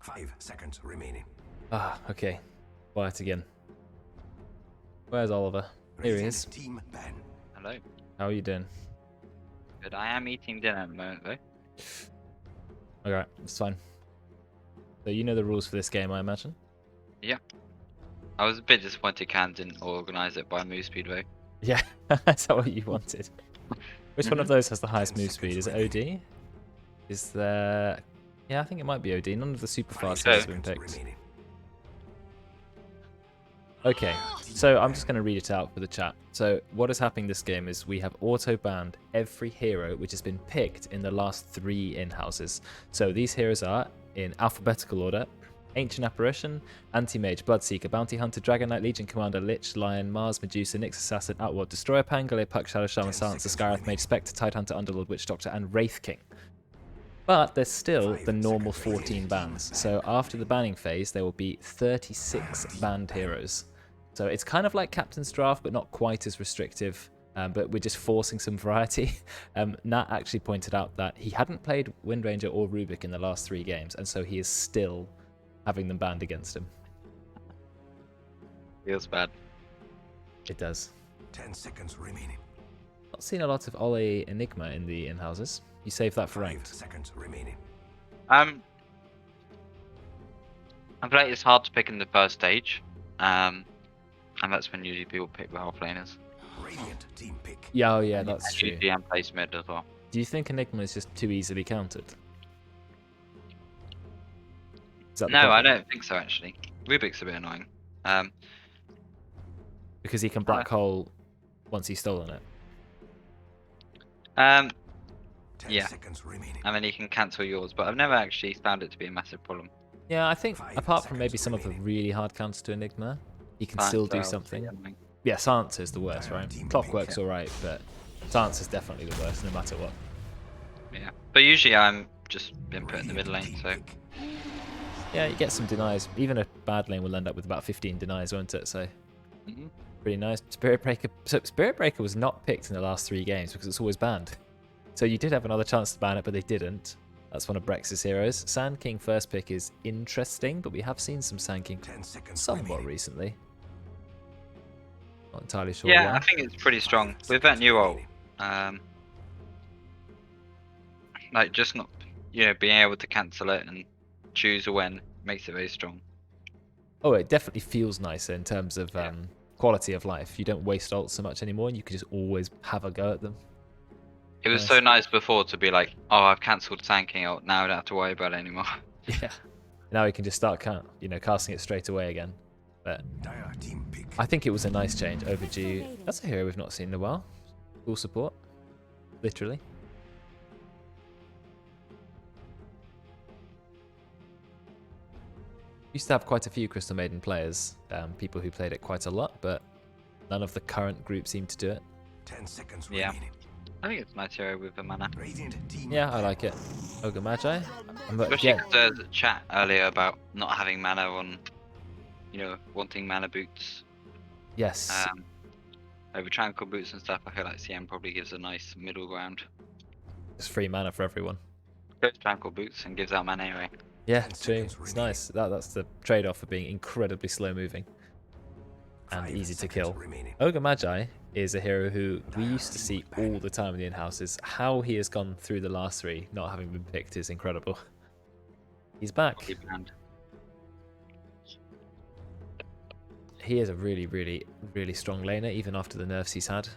5 seconds remaining. Ah, okay. Quiet again. Where's Oliver? Here he is. Team ban. Hello. How are you doing? Good. I am eating dinner at the moment, though. Alright, it's fine. So you know the rules for this game, I imagine? Yeah. I was a bit disappointed Can didn't organise it by move speed, though. Yeah, that's what you wanted. Which one of those has the highest move speed? Is it OD? Is there... Yeah, I think it might be OD. None of the super fast so. have been picked. Okay, so I'm just going to read it out for the chat. So what is happening this game is we have auto-banned every hero which has been picked in the last 3 in-houses. So these heroes are, in alphabetical order, Ancient Apparition, Anti-Mage, Bloodseeker, Bounty Hunter, Dragon Knight, Legion Commander, Lich, Lion, Mars, Medusa, Nyx Assassin, Outward, Destroyer, Pangolier, Puck, Shadow Shaman, Silencer, Skyrath, Mage, Spectre, Tidehunter, Underlord, Witch Doctor, and Wraith King. But there's still the normal 14 bans. So after the banning phase, there will be 36 banned heroes. So it's kind of like Captain's Draft, but not quite as restrictive. But we're just forcing some variety. Nat actually pointed out that he hadn't played Windranger or Rubik in the last 3 games, and so he is still having them banned against him. Feels bad. It does. 10 seconds remaining. Not seen a lot of Oli Enigma in the in-houses. You save that for 5 ranked. seconds remaining. I feel like it's hard to pick in the first stage. And that's when usually people pick the half laners. Radiant team pick. Yeah, oh yeah, that's And true. usually and place mid as well. Do you think Enigma is just too easily countered? Is that the No, I problem? don't think so actually. Rubik's a bit annoying. Because he can black hole once he's stolen it. 10 Yeah. seconds remaining. And then you can cancel yours, but I've never actually found it to be a massive problem. Yeah, I think 5 apart from maybe seconds some of the remaining. really hard counters to Enigma, he can Silence still do are obviously something. annoying. Yeah, Silence is the worst, right? Team Clockwork's pick. alright, but Silence is definitely the worst, no matter what. Yeah, but usually I'm just been put in the mid lane, so Yeah, you get some denies. Even a bad lane will end up with about 15 denies, won't it? So, Mhm. pretty nice. Spirit Breaker. So Spirit Breaker was not picked in the last 3 games because it's always banned. So you did have another chance to ban it, but they didn't. That's one of Brex's heroes. Sand King first pick is interesting, but we have seen some Sand King 10 seconds somewhat remaining. recently. Not entirely sure yeah, why. I think it's pretty strong with that new ult. Like just not, being able to cancel it and choose a when makes it very strong. Oh, it definitely feels nicer in terms of Yeah. quality of life. You don't waste ults so much anymore, and you can just always have a go at them. It was Nice. so nice before to be like, oh, I've cancelled Tanking ult, now I don't have to worry about it anymore. Yeah. Now you can just start casting it straight away again. But Dire team pick. I think it was a nice change. Overdue. That's a hero we've not seen in a while. Full support. Literally. Used to have quite a few Crystal Maiden players, people who played it quite a lot, but none of the current group seem to do it. 10 seconds Yeah. remaining. I think it's a nice hero with the mana. Radiant team. Yeah, I like it. Ogre Magi. But Especially yeah, because there's a chat earlier about not having mana on, wanting mana boots. yes. Over tranquil boots and stuff. I feel like CM probably gives a nice middle ground. It's free mana for everyone. Goes tranquil boots and gives out mana anyway. Yeah, 10 true. seconds It's remaining. nice. That's the trade-off for being incredibly slow moving and 5 easy to seconds kill. remaining. Ogre Magi is a hero who we used to see all the time in the in-houses. How he has gone through the last 3, not having been picked, is incredible. He's back. Keep hand. He is a really, really, really strong laner, even after the nerfs he's had.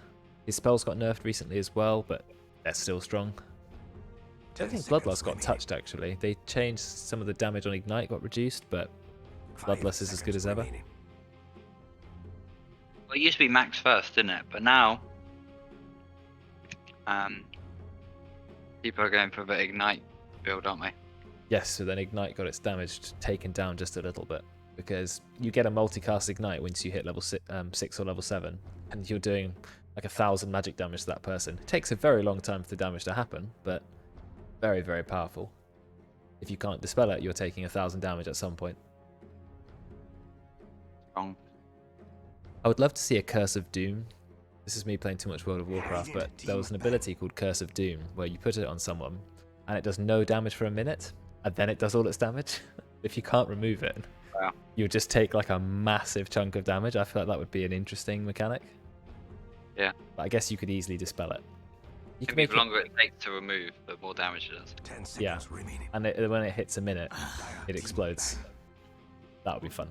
His spells got nerfed recently as well, but they're still strong. I don't think Bloodlust got touched, actually. They changed some of the damage on Ignite, got reduced, but 5 Bloodlust is as good seconds as ever. remaining. Well, it used to be max first, didn't it? But now, people are going for the Ignite build, aren't they? Yes, so then Ignite got its damage taken down just a little bit, because you get a multicast Ignite once you hit level 6 or level 7, and you're doing like 1,000 magic damage to that person. It takes a very long time for the damage to happen, but very, very powerful. If you can't dispel it, you're taking 1,000 damage at some point. Strong. I would love to see a Curse of Doom. This is me playing too much World of Warcraft, but there was an ability called Curse of Doom where you put it on someone and it does no damage for a minute, and then it does all its damage. If you can't remove it, Wow. you'll just take like a massive chunk of damage. I feel like that would be an interesting mechanic. Yeah. But I guess you could easily dispel it. You can Maybe make the it, longer it takes to remove, the more damage it does. 10 seconds Yeah. remaining. and when it hits a minute, it explodes. That would be fun.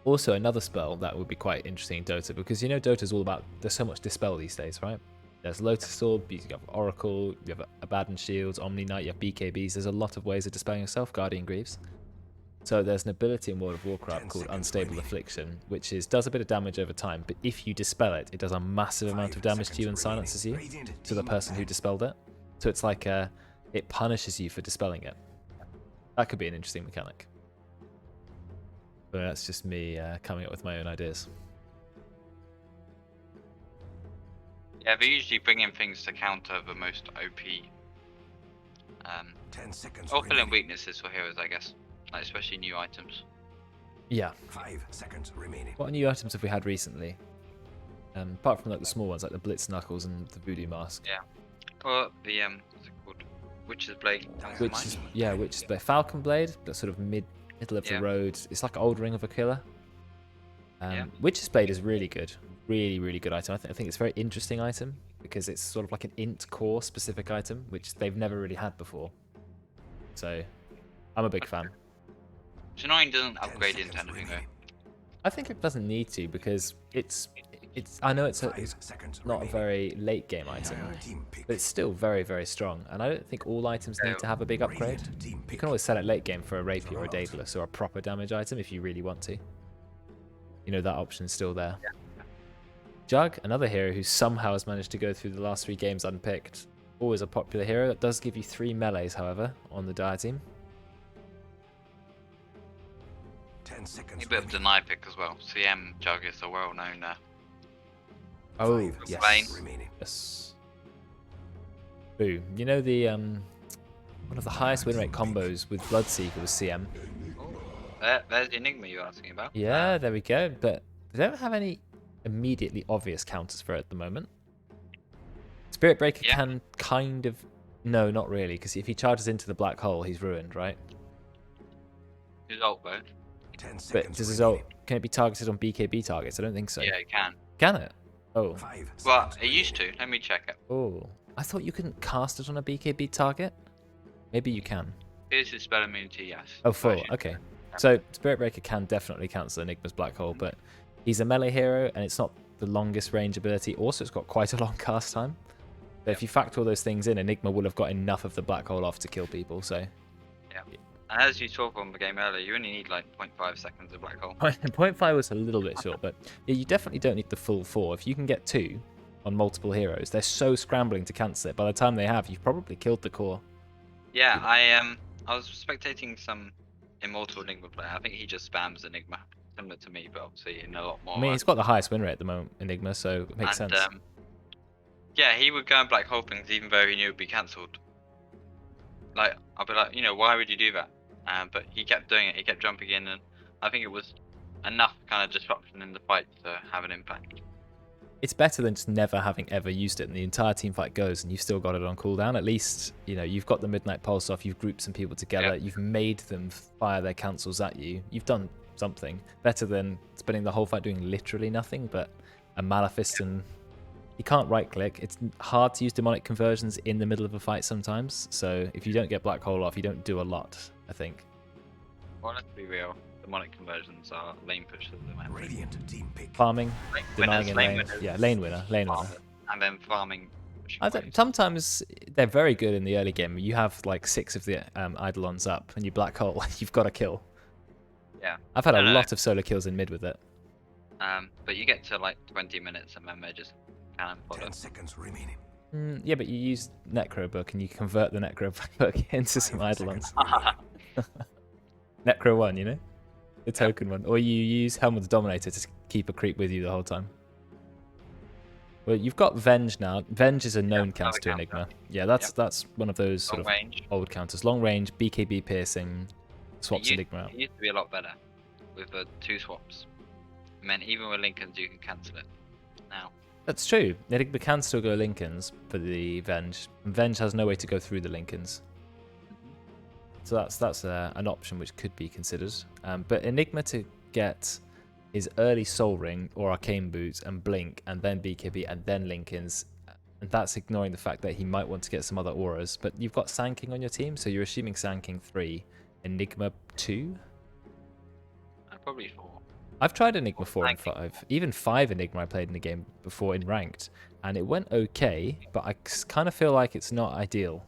Also, another spell that would be quite interesting in Dota, because you know Dota's all about, there's so much dispel these days, right? There's Lotus Orb, you have Oracle, you have Abaddon Shields, Omni Knight, you have BKBs. There's a lot of ways of dispelling yourself, Guardian Greaves. So there's an ability in World of Warcraft 10 called seconds Unstable remaining. Affliction, which does a bit of damage over time, but if you dispel it, it does a massive amount 5 of damage to you and seconds remaining. silences you Radiant to the team person who back. dispelled it. So it's like it punishes you for dispelling it. That could be an interesting mechanic. But that's just me coming up with my own ideas. Yeah, they usually bring in things to counter the most OP. 10 seconds Or fill in remaining. weaknesses for heroes, I guess. Like especially new items. Yeah. 5 seconds remaining. What new items have we had recently? Apart from like the small ones, like the Blitz Knuckles and the Voodoo Mask. Yeah. Or the what's it called? Witch's Blade comes to Which mind. is which is the Falcon Blade, that's sort of middle of Yeah. the road. It's like old Ring of a Killer. Yeah. Witch's Blade is really good, really good item. I think it's a very interesting item because it's sort of like an int core specific item, which they've never really had before. So, I'm a big fan. It's annoying it doesn't 10 upgrade into seconds anything remaining. I think it doesn't need to because it's. I know it's 5 seconds not a remaining. very late game item, Entire team pick. but it's still very strong. And I don't think all items need to have a big upgrade. Radiant team You pick. can always sell it late game for a Rapier or a Daedalus or a proper damage item if you really want to. You know, that option's still there. Jug, another hero who somehow has managed to go through the last 3 games unpicked. Always a popular hero. That does give you 3 melees, however, on the Dire team. 10 seconds A bit of remaining. deny pick as well. CM Jug is a well-known. Oh, 5 yes. seconds remaining. Yes. Boo. You know the one of the highest win rate combos with Bloodseeker was CM. There's the Enigma you're asking about. Yeah, there we go. But they don't have any immediately obvious counters for it at the moment. Spirit Breaker Yeah. can kind of... No, not really, because if he charges into the black hole, he's ruined, right? His ult though. 10 But seconds does his remaining. ult... Can it be targeted on BKB targets? I don't think so. Yeah, it can. Can it? Oh. 5 Well, seconds it used to. remaining. Let me check it. Oh. I thought you couldn't cast it on a BKB target? Maybe you can. Here's his spell immunity, yes. Oh, full. Version. Okay. So Spirit Breaker can definitely cancel Enigma's black hole, but he's a melee hero and it's not the longest range ability. Also, it's got quite a long cast time. But if you factor all those things in, Enigma will have got enough of the black hole off to kill people. So And as you saw from the game earlier, you only need like 0.5 seconds of black hole. 0.5 was a little bit short, but yeah, you definitely don't need the full 4. If you can get 2 on multiple heroes, they're so scrambling to cancel it. By the time they have, you've probably killed the core. Yeah, I was spectating some Immortal Enigma player. I think he just spams Enigma, similar to me, but obviously in a lot more. I mean, he's got the highest win rate at the moment, Enigma, so it makes sense. Yeah, he would go and black hole things even though he knew it would be cancelled. Like, I'd be like, why would you do that? But he kept doing it. He kept jumping in, and I think it was enough kind of disruption in the fight to have an impact. It's better than just never having ever used it and the entire team fight goes and you've still got it on cooldown. At least, you've got the Midnight Pulse off, you've grouped some people together, you've made them fire their cancels at you. You've done something. Better than spending the whole fight doing literally nothing but a Maleficent. And you can't right click. It's hard to use demonic conversions in the middle of a fight sometimes. So if you don't get Black Hole off, you don't do a lot, I think. Well, let's be real. Demonic conversions are lane pushers. Radiant team pick. Farming, denying Winners, in lane lane. winners, Yeah, lane winner, lane winner. and then farming. Sometimes they're very good in the early game. You have like 6 of the Eidolons up and you black hole, you've got to kill. Yeah. I've had a No. lot of solo kills in mid with it. But you get to like 20 minutes and then they just cannon fodder. 10 seconds remaining. Yeah, but you use Necro Book and you convert the Necro Book into some 5 Eidolons. seconds. Necro 1, the token one. Or you use Helm of the Dominator to keep a creep with you the whole time. Well, you've got Venge now. Venge is a known counter to another Enigma. counter. Yeah, that's one of those sort Long of range. old counters. Long range, BKB piercing, swaps It Enigma out. It used to be a lot better with the 2 swaps. I mean, even with Lincolns, you can cancel it now. That's true. Enigma can still go Lincolns for the Venge. And Venge has no way to go through the Lincolns. So that's an option which could be considered. But Enigma to get his early Soul Ring or Arcane Boots and Blink and then BKB and then Linken's, and that's ignoring the fact that he might want to get some other auras. But you've got Sand King on your team, so you're assuming Sand King 3, Enigma 2? Probably 4. I've tried Enigma 4 and Sand 5. Even 5 Enigma I played in the game before in ranked, and it went okay, but I kind of feel like it's not ideal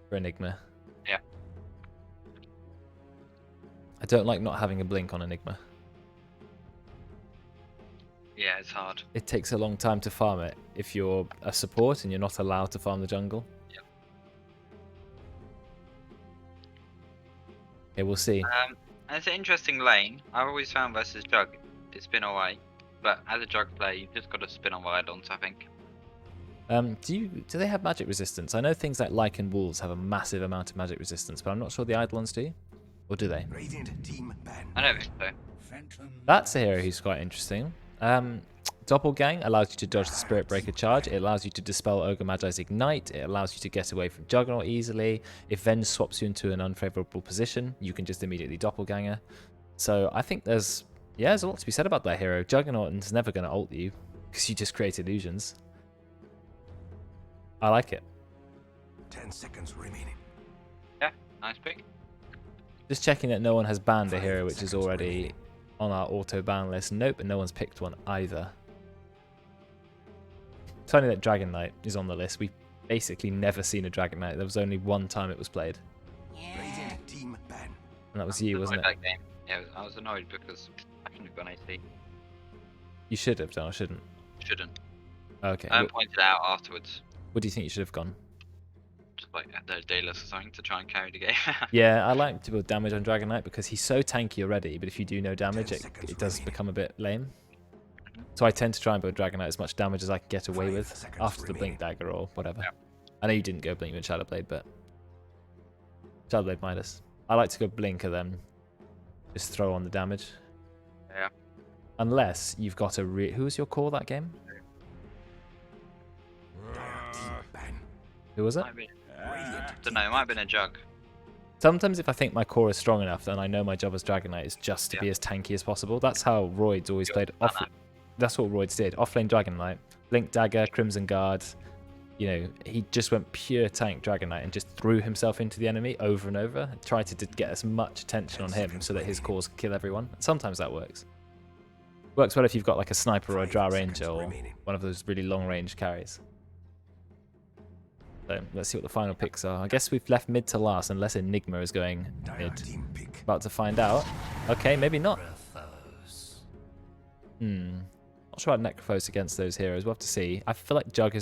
for Enigma. Yeah. I don't like not having a blink on Enigma. Yeah, it's hard. It takes a long time to farm it if you're a support and you're not allowed to farm the jungle. Yep. Okay, we'll see. And it's an interesting lane. I've always found versus Jug, it's been alright. But as a Jug player, you've just got to spin on Violence, I think. Do they have magic resistance? I know things like Lycan Wolves have a massive amount of magic resistance, but I'm not sure the Eidolons do. Or do they? Radiant team ban. I don't think so. That's a hero who's quite interesting. Doppelgang allows you to dodge the Spirit Breaker charge. It allows you to dispel Ogre Magi's Ignite. It allows you to get away from Juggernaut easily. If Venge swaps you into an unfavorable position, you can just immediately Doppelganger. So I think there's a lot to be said about that hero. Juggernaut is never going to ult you because you just create illusions. I like it. 10 seconds remaining. Yeah, nice pick. Just checking that no one has banned a hero which is already on our auto ban list. Nope, and no one's picked one either. It's funny that Dragon Knight is on the list. We've basically never seen a Dragon Knight. There was only one time it was played. Radiant team ban. And that was you, wasn't it? That game. Yeah, I was annoyed because I shouldn't have gone AC. You should have done, or shouldn't? Shouldn't. Okay. I pointed it out afterwards. What do you think you should have gone? Just like the Daedalus or something to try and carry the game. Yeah, I like to build damage on Dragon Knight because he's so tanky already, but if you do no damage, 10 it seconds does remaining. become a bit lame. So I tend to try and build Dragon Knight as much damage as I can get away 5 with seconds after the Blink remaining. Dagger or whatever. Yeah. I know you didn't go Blink with Shadowblade, but Shadowblade Midas. I like to go Blinker then. Just throw on the damage. Yeah. Unless you've got a who was your core that game? Team ban. Who was it? Might be. Radiant Don't know, it might have been a Jug. Sometimes if I think my core is strong enough, then I know my job as Dragon Knight is just to be as tanky as possible. That's how Royd's always played off. That's what Royd's did. Offlane Dragon Knight, Blink Dagger, Crimson Guard. You know, he just went pure tank Dragon Knight and just threw himself into the enemy over and over. Tried to get as much attention on him so that his cores could kill everyone. Sometimes that works. Works well if you've got like a sniper or a Drow Ranger or one of those really long range carries. So let's see what the final picks are. I guess we've left mid to last unless Enigma is going Dire mid. team pick. About to find out. Okay, maybe not. Not sure about Necrophos against those heroes. We'll have to see. I feel like Jug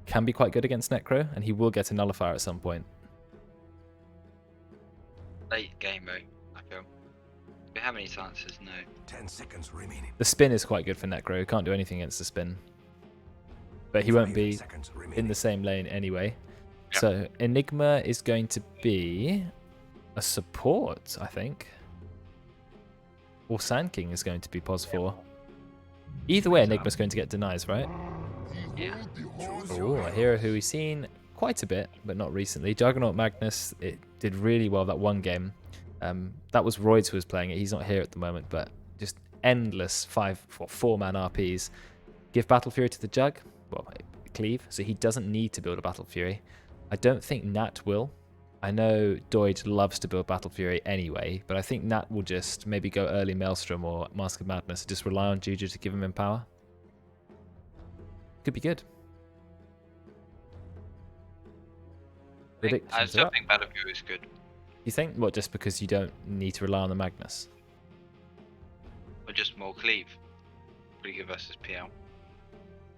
can be quite good against Necro, and he will get a nullifier at some point. Late game though, I feel. Do we have any chances? No. 10 seconds remaining. The spin is quite good for Necro. He can't do anything against the spin. But he won't 5 be seconds in remaining. the same lane anyway. Yep. So Enigma is going to be a support, I think. Or Sand King is going to be pos 4. Either way, Enigma's going to get denies, right? Yeah. Oh, a hero who we've seen quite a bit, but not recently. Juggernaut Magnus, it did really well that one game. That was Royds who was playing it. He's not here at the moment, but just endless 4-man RPs. Give Battle Fury to the Jug. Well, Cleave, so he doesn't need to build a Battle Fury. I don't think Nat will. I know Doid loves to build Battle Fury anyway, but I think Nat will just maybe go early Maelstrom or Mask of Madness and just rely on Juju to give him Empower. Could be good. I Predictions still are up. think Battlefield is good. You think? What, just because you don't need to rely on the Magnus? Or just more cleave. Pretty good versus PL.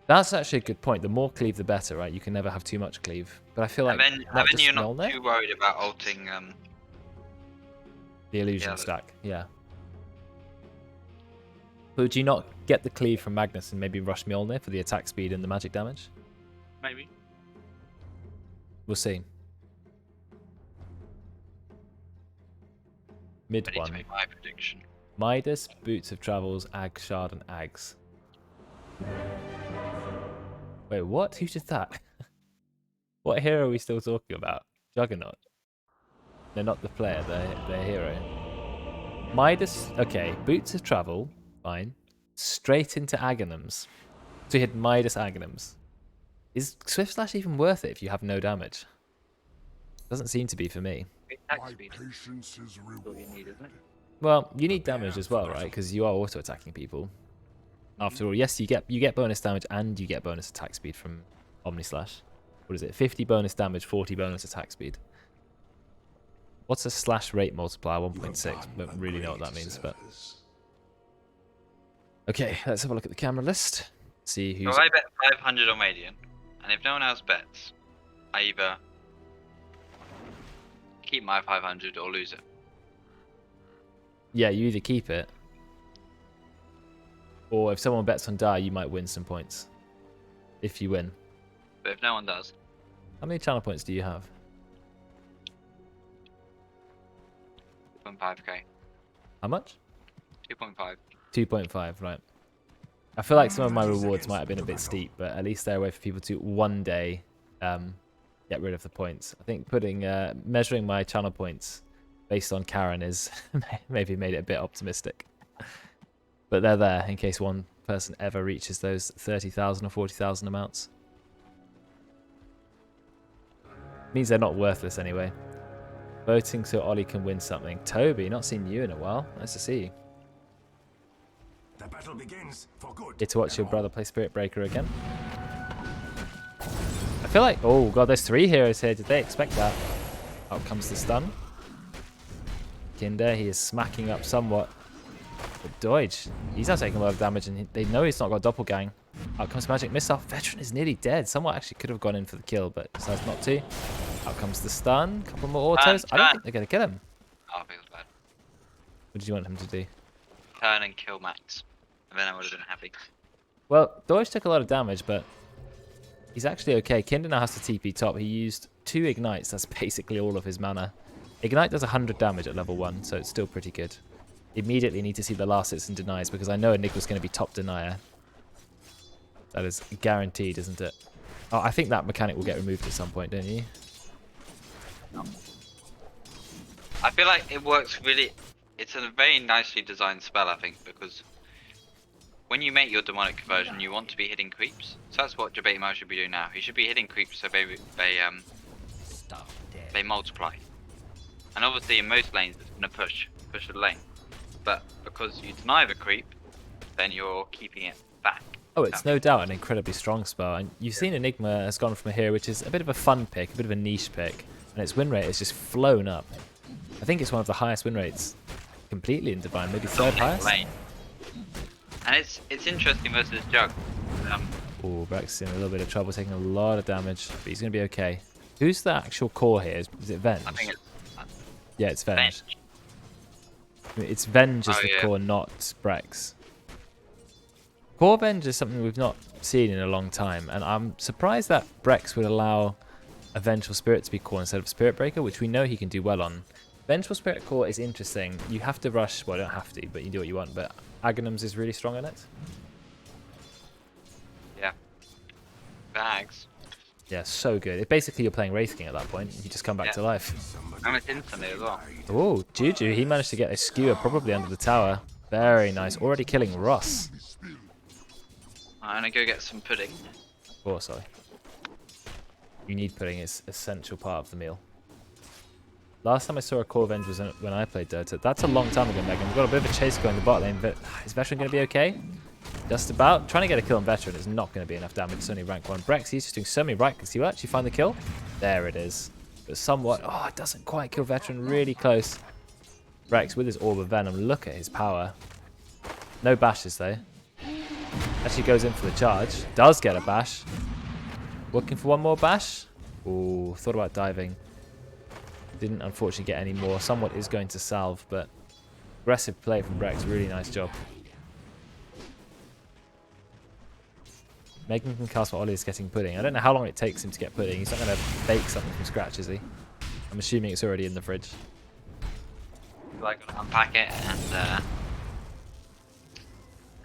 That's actually a good point. The more cleave, the better, right? You can never have too much cleave. But I feel like And then not just you're not Mjolnir, too worried about ulting. the illusion yeah, stack. Yeah. But would you not get the cleave from Magnus and maybe rush Mjolnir for the attack speed and the magic damage? Maybe. We'll see. Mid I need to one. make my prediction. Midas, Boots of Travels, Ag Shard, and Ags. Wait, what? Who did that? What hero are we still talking about? Juggernaut. They're not the player, they're hero. Midas, okay, Boots of Travel, fine. Straight into Aghanims. So he had Midas Aghanims. Is Swift Slash even worth it if you have no damage? Doesn't seem to be for me. Attack speed. Patience is All you need, isn't it? Well, you need damage as well, right? Because you are auto-attacking people. After all, yes, you get bonus damage and you get bonus attack speed from Omni Slash. What is it? 50 bonus damage, 40 bonus attack speed. What's a slash rate multiplier? 1.6. Don't really know what that means, but... Okay, let's have a look at the camera list. See who's... So I bet 500 on Radiant, and if no one else bets, I either keep my 500 or lose it. Yeah, you either keep it, or if someone bets on die, you might win some points. If you win. But if no one does, How many channel points do you have? 2.5k. How much? 2.5. 2.5, right. I feel like some of my rewards might have been a bit steep, but at least they're a way for people to one day get rid of the points. I think measuring my channel points based on Karen is maybe made it a bit optimistic. But they're there in case one person ever reaches those 30,000 or 40,000 amounts. Means they're not worthless anyway. Voting so Oli can win something. Toby, not seen you in a while. Nice to see you. The battle begins for good. Get to watch your brother play Spirit Breaker again. I feel like... Oh, God, there's 3 heroes here. Did they expect that? Out comes the stun. Kinder, he is smacking up somewhat. But Deutsch, he's not taking a lot of damage, and they know he's not got Doppelgang. Out comes Magic Missile. Veteran is nearly dead. Someone actually could have gone in for the kill, but decides not to. Out comes the stun. Couple more autos. I don't think they're going to kill him. Oh, I feel bad. What did you want him to do? Turn and kill Max. And then I would have been happy. Well, Deutsch took a lot of damage, but he's actually okay. Kinder now has to TP top. He used 2 Ignites. That's basically all of his mana. Ignite does 100 damage at level 1, so it's still pretty good. Immediately need to see the last hits and denies, because I know Enigma's going to be top denier. That is guaranteed, isn't it? Oh, I think that mechanic will get removed at some point, don't you? I feel like it works really... It's a very nicely designed spell, I think, because when you make your demonic conversion, you want to be hitting creeps. So that's what Jabate should be doing now. He should be hitting creeps so they multiply. And obviously in most lanes it's going to push the lane. But because you deny the creep, then you're keeping it back. Oh, it's no doubt an incredibly strong spell. And you've seen Enigma has gone from a hero which is a bit of a fun pick, a bit of a niche pick, and its win rate has just flown up. I think it's one of the highest win rates completely in Divine, maybe 3rd highest. Lane. And it's interesting versus Jug. Oh, Brex in a little bit of trouble, taking a lot of damage, but he's going to be okay. Who's the actual core here? Is it Venge? I think it's Yeah, it's Venge. Venge. It's Venge as the yeah. core, not Brex. Core Venge is something we've not seen in a long time, and I'm surprised that Brex would allow a Vengeful Spirit to be core instead of Spirit Breaker, which we know he can do well on. Vengeful Spirit core is interesting. You have to rush, well, you don't have to, but you do what you want, but Aghanims is really strong in it. Yeah. Bags. Yeah, so good. It, basically, you're playing Wraith King at that point. You just come back to life. And it's instantly as well. Oh, Juju, he managed to get a skewer probably under the tower. Very nice. Already killing Ross. I'm gonna go get some pudding. Oh, sorry. You need pudding. It's an essential part of the meal. Last time I saw a core Venge was when I played Dota. That's a long time ago, Megan. We've got a bit of a chase going in the bot lane, but is Veteran going to be okay? Just about. Trying to get a kill on Veteran is not going to be enough damage. It's only rank 1. Brex, he's just doing so many right clicks. He will actually find the kill. There it is. But somewhat... Oh, it doesn't quite kill Veteran. Really close. Brex with his Orb of Venom. Look at his power. No bashes, though. Actually goes in for the charge. Does get a bash. Looking for one more bash. Ooh, thought about diving. Didn't unfortunately get any more. Somewhat is going to salve, but aggressive play from Brex. Really nice job. Megan can cast what Oli is getting pudding. I don't know how long it takes him to get pudding. He's not going to bake something from scratch, is he? I'm assuming it's already in the fridge. So I gotta unpack it and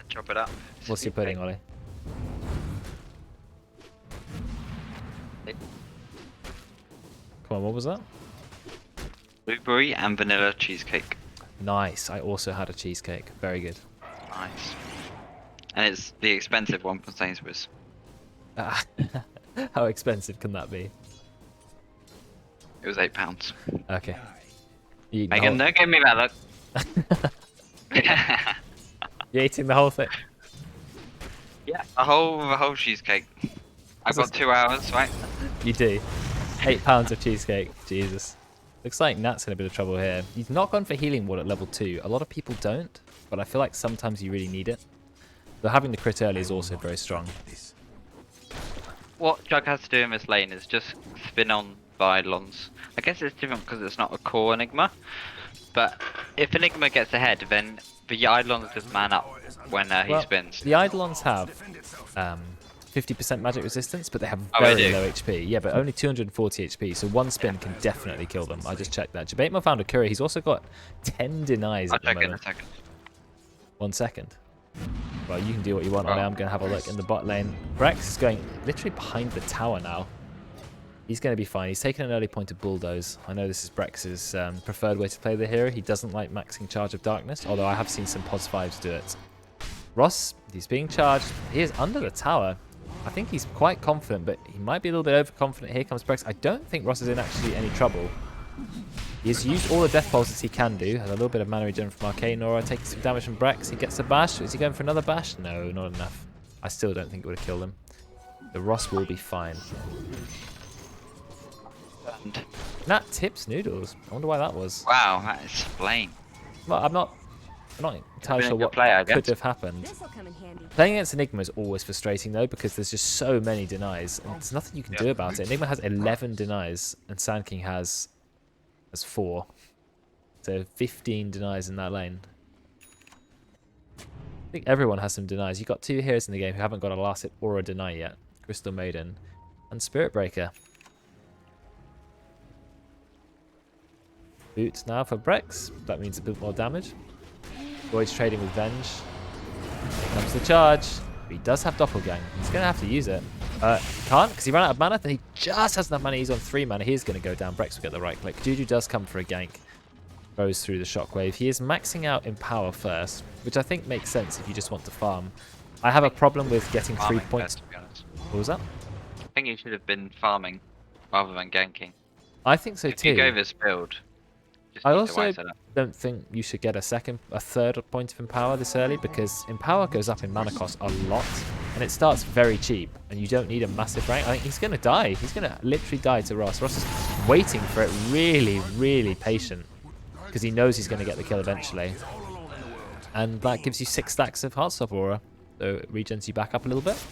chop it up. What's your pudding, Oli? Come on, what was that? Blueberry and vanilla cheesecake. Nice. I also had a cheesecake. Very good. Nice. And it's the expensive one from Sainsbury's. Ah, how expensive can that be? It was £8. Okay. You eating the Megan, whole... don't give me that look. You're eating the whole thing? Yeah. The whole cheesecake. I've got 2 hours, right? You do. £8 of cheesecake. Jesus. Looks like Nat's in a bit of trouble here. He's not gone for healing ward at level 2. A lot of people don't, but I feel like sometimes you really need it. Though having the crit early is also very strong. What Jug has to do in this lane is just spin on the Eidolons. I guess it's different because it's not a core Enigma. But if Enigma gets ahead, then the Eidolons just man up when he spins. The Eidolons have 50% magic resistance, but they have they very do. low HP. Yeah, but only 240 HP, so one spin can definitely kill them. I just checked that. Jabaitma found a Curry. He's also got 10 denies I'll at the check in a moment. second. 1 second. Well, you can do what you want. I'm going to have a look in the bot lane. Brex is going literally behind the tower now. He's going to be fine. He's taken an early point to bulldoze. I know this is Brex's preferred way to play the hero. He doesn't like maxing Charge of Darkness, although I have seen some POS 5s do it. Ross, he's being charged. He is under the tower. I think he's quite confident, but he might be a little bit overconfident. Here comes Brex. I don't think Ross is in actually any trouble. He has used all the death pulses he can do. Has a little bit of mana regen from Arcane Aura, taking some damage from Brex. He gets a bash. Is he going for another bash? No, not enough. I still don't think it would have killed him. The Ross will be fine. And Nat tips noodles. I wonder why that was. wow, that is flame. Well, I'm not entirely sure what player, I could guess. have happened. This'll come in handy. Playing against Enigma is always frustrating though, because there's just so many denies, and there's nothing you can do about it. Enigma has 11 denies, and Sand King has 4. So 15 denies in that lane. I think everyone has some denies. You've got 2 heroes in the game who haven't got a last hit or a deny yet. Crystal Maiden and Spirit Breaker. Boots now for Brex. That means a bit more damage. Void's trading with Venge. Here comes the charge. But he does have Doppelgang. He's going to have to use it. Can't, because he ran out of mana. Then he just has enough mana. He's on 3 mana. He's going to go down. Brex will get the right click. Juju does come for a gank. Goes through the shockwave. He is maxing out in power first, which I think makes sense if you just want to farm. I have a problem with getting 3 Farming points. best, to be honest. What was that? I think you should have been farming rather than ganking. I think so If too. you go this build, just I need to also wise it up. don't think you should get a third point of Empower this early, because Empower goes up in mana cost a lot, and it starts very cheap, and you don't need a massive rank. I think he's going to die. He's going to literally die to Ross. Ross is waiting for it, really, really patient, because he knows he's going to get the kill eventually. And that gives you 6 stacks of Heartstop Aura, so it regens you back up a little bit.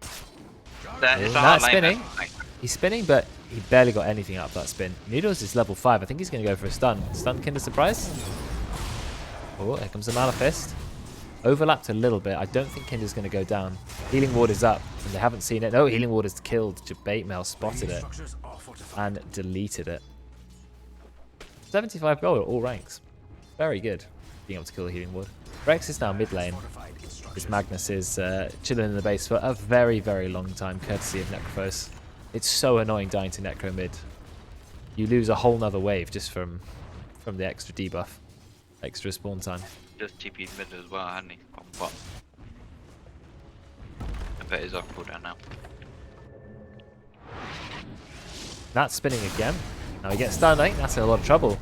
It's a Now hard it's lane, spinning. though. He's spinning, but he barely got anything out of that spin. Noodles is level 5. I think he's going to go for a stun. Stun Kinder Surprise. Oh, here comes the Malefist. Overlapped a little bit. I don't think Kinder's going to go down. Healing Ward is up, and they haven't seen it. No, Healing Ward is killed. Jabaitmail spotted it and deleted it. 75 gold at all ranks. Very good, being able to kill the Healing Ward. Rex is now mid lane. This Magnus is chilling in the base for a very, very long time, courtesy of Necrophos. It's so annoying dying to Necro mid. You lose a whole nother wave just from the extra debuff. Extra spawn time. Just TP'd mid as well, hadn't he? On bot. I bet he's off cooldown now. That's spinning again. Now he gets stunned. I think that's in a lot of trouble.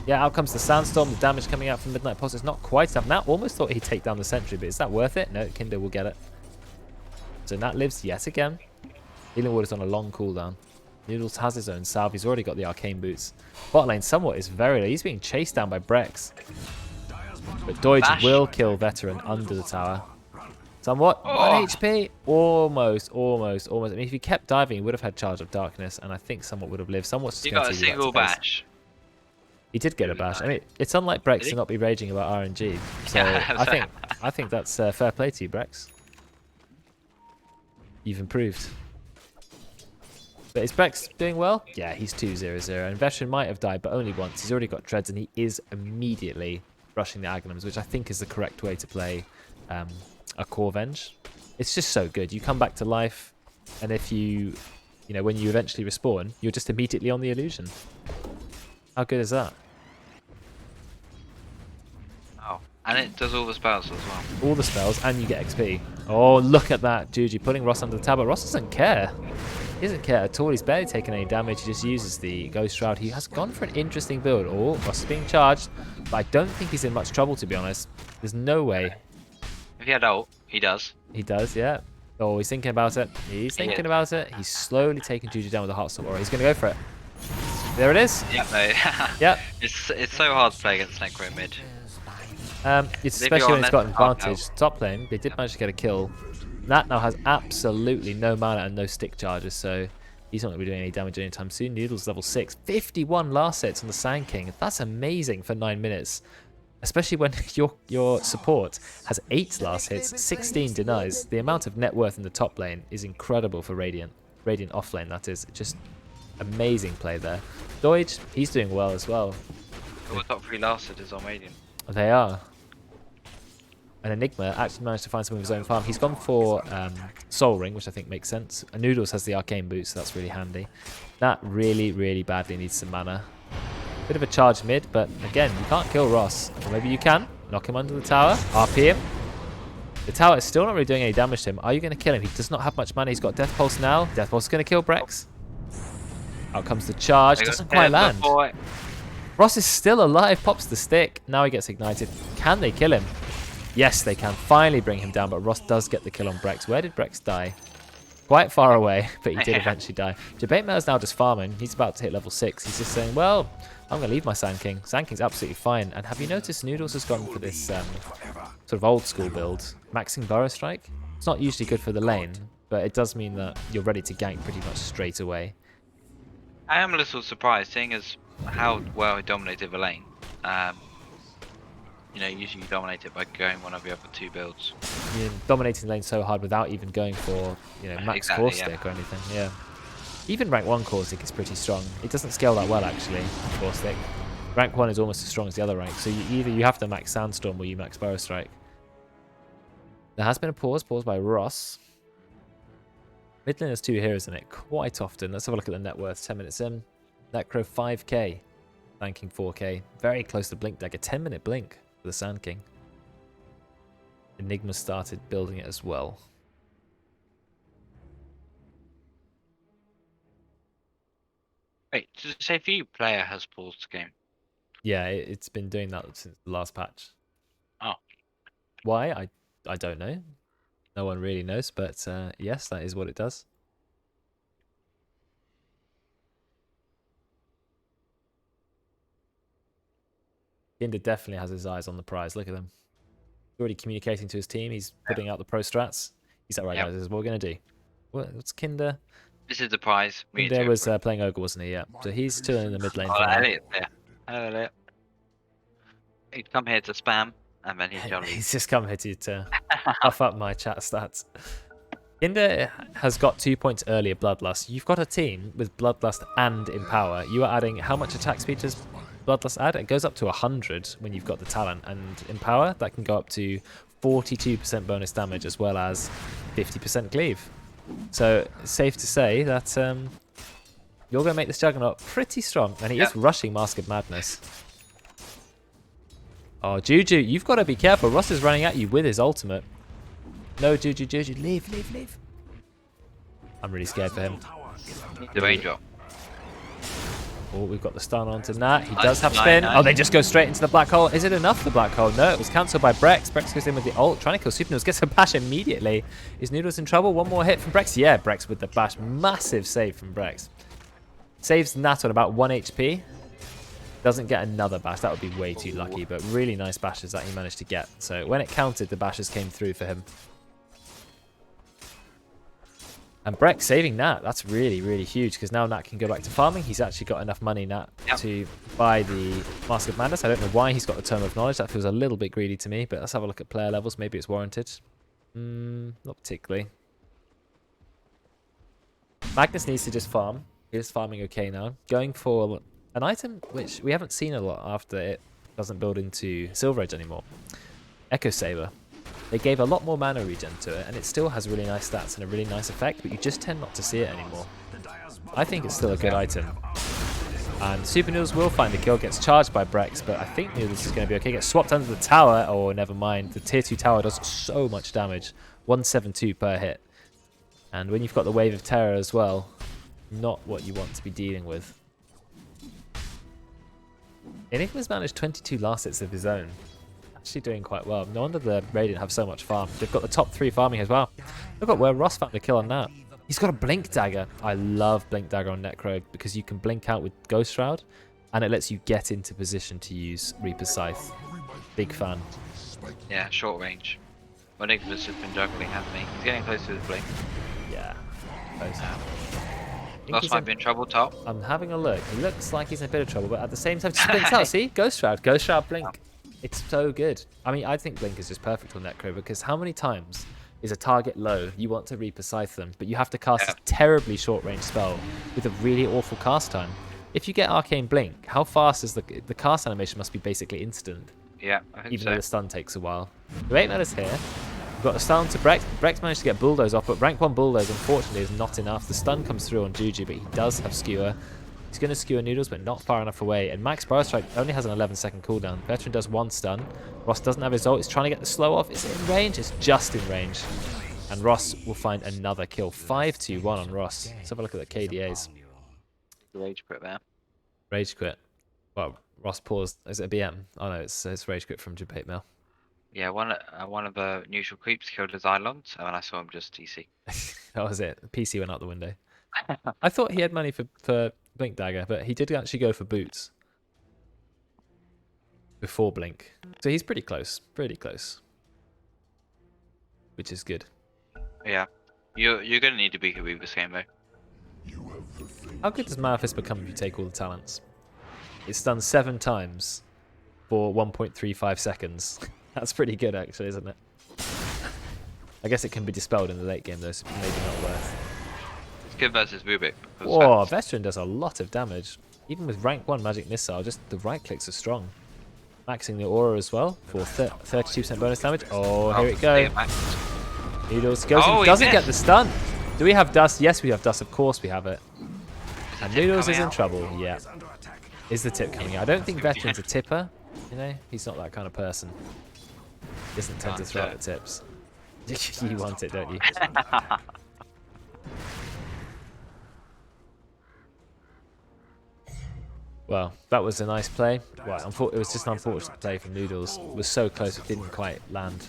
Yeah, out comes the Sandstorm. The damage coming out from Midnight Pulse is not quite enough. Nat almost thought he'd take down the Sentry, but is that worth it? No, Kinder will get it. So Nat lives yet again. Healing Ward is on a long cooldown. Noodles has his own salve. He's already got the Arcane Boots. Bot lane somewhat is very low. He's being chased down by Brex. But Doige Bash. will kill Veteran under the tower. Somewhat. Oh. 1 HP. Almost. I mean, if he kept diving, he would have had Charge of Darkness, and I think Somewhat would have lived. Somewhat's just You going got to a take you single back to base. bash. He did get a bash. I mean, it's unlike Brex Did he? to not be raging about RNG. So Yeah, I think that's fair play to you, Brex. You've improved. But is Brex doing well? Yeah, he's 2-0-0. And Veteran might have died, but only once. He's already got Dreads, and he is immediately rushing the Aghanims, which I think is the correct way to play a core Venge. It's just so good. You come back to life, and if you know, when you eventually respawn, you're just immediately on the illusion. How good is that? Oh, and it does all the spells as well. All the spells, and you get XP. Oh, look at that, Juju putting Ross under the tower. Ross doesn't care. He doesn't care at all. He's barely taken any damage. He just uses the Ghost Shroud. He has gone for an interesting build. Oh, Ross is being charged, but I don't think he's in much trouble, to be honest. There's no way. If he had ult, he does. He does, yeah. Oh, he's thinking about it. He's thinking about it. He's slowly taking Juju down with a Heartstop Aura. He's going to go for it. There it is. Yep, no. Yep. It's so hard to play against Necro mid. It's especially when it's got an advantage. Top lane, they did manage to get a kill. Nat now has absolutely no mana and no stick charges, so he's not going to be doing any damage anytime soon. Noodles level 6. 51 last hits on the Sand King. That's amazing for 9 minutes. Especially when your support has 8 last hits, 16 denies. The amount of net worth in the top lane is incredible for Radiant. Radiant off lane, that is. Just amazing play there. Deutsch, he's doing well as well. The top 3 last hit is on Radiant. They are. And Enigma actually managed to find some of his own farm. He's gone for Soul Ring, which I think makes sense. And Noodles has the Arcane Boot, so that's really handy. That really, really badly needs some mana. Bit of a charge mid, but again, you can't kill Ross. Or maybe you can. Knock him under the tower. RP him. The tower is still not really doing any damage to him. Are you going to kill him? He does not have much mana. He's got Death Pulse now. Death Pulse is going to kill Brex. Out comes the charge. Doesn't quite land. Ross is still alive. Pops the stick. Now he gets ignited. Can they kill him? Yes, they can finally bring him down, but Ross does get the kill on Brex. Where did Brex die? Quite far away, but he did eventually die. Jabate Mel's now just farming. He's about to hit level 6. He's just saying, well, I'm going to leave my Sand King. Sand King's absolutely fine. And have you noticed Noodles has gone for this sort of old school build? Maxing Burrow Strike? It's not usually good for the lane, but it does mean that you're ready to gank pretty much straight away. I am a little surprised, seeing as how well he dominated the lane. You know, usually you dominate it by going one of the other 2 builds. You're dominating the lane so hard without even going for, you know, max Exactly, Caustic or anything. Yeah. Even rank 1 Caustic is pretty strong. It doesn't scale that well, actually, Caustic. Rank 1 is almost as strong as the other rank, so either you have to max Sandstorm or you max Burrow Strike. There has been a pause by Ross. Mid lane has 2 heroes in it quite often. Let's have a look at the net worth 10 minutes in. Necro 5k, Thanking 4k. Very close to Blink Dagger. 10-minute blink for the Sand King. Enigma started building it as well. Wait, did it say view player has paused the game? Yeah, it's been doing that since the last patch. Oh. Why? I don't know. No one really knows, but yes, that is what it does. Kinder definitely has his eyes on the prize. Look at him. He's already communicating to his team. He's putting out the pro strats. He's like, right, guys, this is what we're going to do. What's Kinder? This is the prize. Kinder was playing Ogre, wasn't he? Yeah. So he's still in the mid lane. Oh, Elliot's there. Hello, Elliot. He'd come here to spam, and then he's jolly. He's just come here to puff up my chat stats. Kinder has got 2 points earlier Bloodlust. You've got a team with Bloodlust and Empower. You are adding how much attack speed does Bloodlust add? It goes up to 100 when you've got the talent, and Empower that can go up to 42% bonus damage as well as 50% cleave. So it's safe to say that you're going to make this Juggernaut pretty strong, and he is rushing Mask of Madness. Oh, Juju, you've got to be careful. Ross is running at you with his ultimate. No, Juju, leave. I'm really scared for him. The raindrop. Oh, we've got the stun onto Nat. He does have spin. Oh, they just go straight into the black hole. Is it enough, the black hole? No, it was cancelled by Brex. Brex goes in with the ult, trying to kill Super Noodles. Gets a bash immediately. Is Noodles in trouble? One more hit from Brex. Yeah, Brex with the bash. Massive save from Brex. Saves Nat on about 1 HP. Doesn't get another bash. That would be way too lucky, but really nice bashes that he managed to get. So when it counted, the bashes came through for him. And Brex saving Nat, that's really, really huge, because now Nat can go back to farming. He's actually got enough money, Nat, to buy the Mask of Madness. I don't know why he's got the Tome of Knowledge. That feels a little bit greedy to me, but let's have a look at player levels. Maybe it's warranted. Not particularly. Magnus needs to just farm. He's farming okay now. Going for an item which we haven't seen a lot after it doesn't build into Silver Edge anymore. Echo Saber. They gave a lot more mana regen to it, and it still has really nice stats and a really nice effect, but you just tend not to see it anymore. I think it's still a good item. And Super Noodles will find the kill, gets charged by Brex, but I think Noodles is going to be okay. Gets swapped under the tower. Oh, never mind. The tier 2 tower does so much damage. 172 per hit. And when you've got the Wave of Terror as well, not what you want to be dealing with. Enigma's managed 22 last hits of his own. Actually doing quite well. No wonder the Radiant have so much farm. They've got the top 3 farming as well. Look at where Ross found the kill on that. He's got a Blink Dagger. I love Blink Dagger on Necro because you can blink out with Ghost Shroud and it lets you get into position to use Reaper's Scythe. Big fan. Yeah, short range. Well, Enigma's just been juggling, hasn't he? He's getting close to his blink. Yeah. Close. Ross might be in trouble top. I'm having a look. It looks like he's in a bit of trouble, but at the same time, just blinks out. See? Ghost Shroud. Ghost Shroud Blink. It's so good. I mean, I think Blink is just perfect on Necro because how many times is a target low, you want to Reaper Scythe them, but you have to cast a terribly short range spell with a really awful cast time. If you get Arcane Blink, how fast is the cast animation must be basically instant. Yeah, I think even so. though the stun takes a while. The 8 is here. We've got a stun to Brex. Brex managed to get Bulldoze off, but rank 1 Bulldoze unfortunately is not enough. The stun comes through on Juju, but he does have Skewer. He's going to skewer Noodles, but not far enough away. And Max Burrow Strike only has an 11-second cooldown. Veteran does 1 stun. Ross doesn't have his ult. He's trying to get the slow off. Is it in range? It's just in range. And Ross will find another kill. 5-2-1 on Ross. Let's have a look at the KDAs. Rage quit there. Rage quit. Well, Ross paused. Is it a BM? Oh no, it's Rage quit from Debate Mail. Yeah, one of the neutral creeps killed his Island, and then I saw him just TC. That was it. The PC went out the window. I thought he had money for Blink Dagger, but he did actually go for Boots before Blink. So he's pretty close. Pretty close. Which is good. Yeah. You're going to need to beat Khabib this game, though. How good does Malphite become if you take all the talents? It's stunned 7 times for 1.35 seconds. That's pretty good, actually, isn't it? I guess it can be dispelled in the late game, though, so maybe not worth. It's good versus Rubik. Whoa, Veteran does a lot of damage. Even with rank 1 Magic Missile, just the right clicks are strong. Maxing the aura as well for 32% bonus damage. Oh, here it goes. Noodles goes and doesn't get the stun. Do we have Dust? Yes, we have Dust. Of course we have it. And Noodles is in trouble. Yeah. Is the tip coming out? I don't think Veteran's a tipper. You know, he's not that kind of person. He doesn't tend to throw out the tips. You want it, don't you? Well, that was a nice play. Well, it was just an unfortunate play from Noodles. It was so close, it didn't quite land.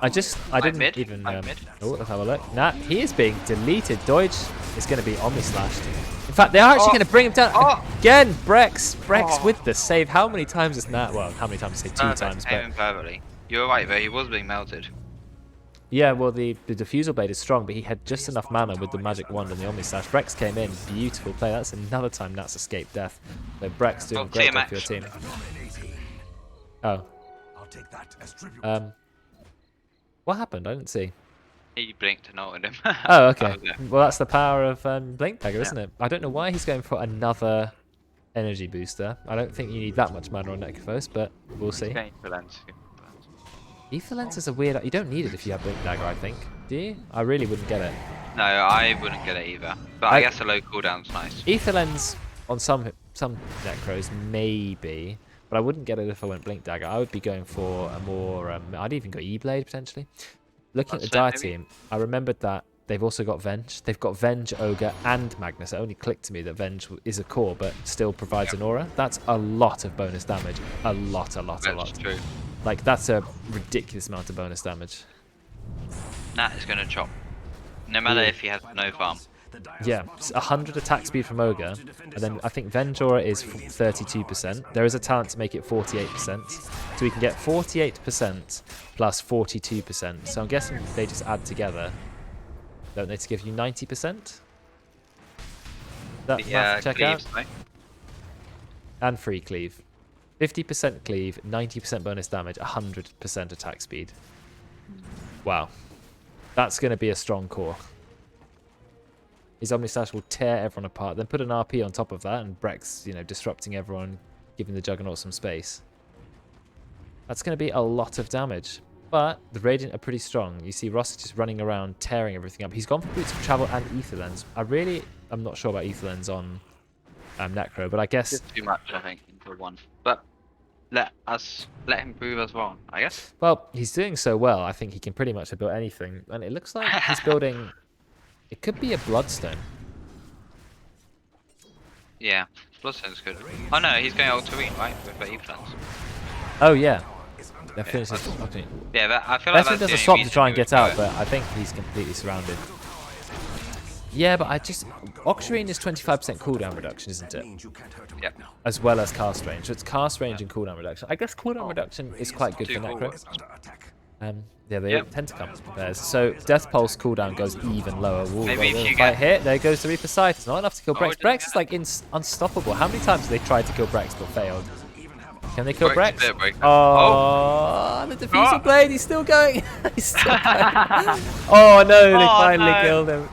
I didn't even... oh, let's have a look. Nah, he is being deleted. Doige is going to be Omni-slashed. In fact, they are actually going to bring him down again. Brex with the save. How many times is that? Well, how many times? Say 2 times. But you're right, though. He was being melted. Yeah, well, the Diffusal Blade is strong, but he had just enough mana with the Magic Wand and the Omni-Slash. Brex came in. Beautiful play. That's another time Nats escaped death. So Brex doing a great job for your team. Oh. What happened? I didn't see. He blinked and ulted him. Oh, okay. Well, that's the power of Blink Dagger, isn't it? I don't know why he's going for another energy booster. I don't think you need that much mana on Necrophos, but we'll see. Ether Lens is a weird... You don't need it if you have Blink Dagger, I think. Do you? I really wouldn't get it. No, I wouldn't get it either. But I guess a low cooldown's nice. Ether Lens on some Necros, maybe. But I wouldn't get it if I went Blink Dagger. I would be going for a more... I'd even go E-Blade, potentially. Looking at the Dire team, I remembered that they've also got Venge. They've got Venge, Ogre, and Magnus. It only clicked to me that Venge is a core, but still provides an aura. That's a lot of bonus damage. A lot. That's true. Like, that's a ridiculous amount of bonus damage. Nat is going to chop. No matter if he has no farm. Yeah, 100 attack speed from Ogre, and then I think Venge Aura is 32%. There is a talent to make it 48%. So we can get 48% plus 42%. So I'm guessing they just add together. Don't they, to give you 90%? That math check out? And free cleave. 50% cleave, 90% bonus damage, 100% attack speed. Wow. That's going to be a strong core. His Omnislash will tear everyone apart. Then put an RP on top of that, and Brex, you know, disrupting everyone, giving the Juggernaut some space. That's going to be a lot of damage. But the Radiant are pretty strong. You see Ross just running around, tearing everything up. He's gone for Boots of Travel and Ether Lens. I'm not sure about Ether Lens on Necro, but I guess... Just too much, I think, into one. But let him prove us wrong, I guess. Well, he's doing so well, I think he can pretty much have built anything. And it looks like he's building... It could be a Bloodstone. Yeah, Bloodstone's good. Oh no, he's going Ultramarine, right? With the E-plans. Oh, yeah. They're finishing... Okay. Yeah, but I feel like Veteran that's does a the swap only to try and reason get he would out, go it. but I think he's completely surrounded. Yeah, but I just... Octarine is 25% cooldown reduction, isn't it? Yeah. As well as cast range. So it's cast range and cooldown reduction. I guess cooldown reduction is quite good for Too cool. Necro. Yeah, they Yep. tend to come in pairs. So Death Pulse cooldown goes even lower. Ooh, Maybe if you fight get- hit, there goes the Reaper Scythe. It's not enough to kill Oh, Brex. it doesn't Brex is like unstoppable. How many times have they tried to kill Brex but failed? Can they kill Brex Brex? is a bit breaker. Oh, the Diffusal Oh. Blade, he's still going. He's still going. Oh no, they Oh, finally no. killed him.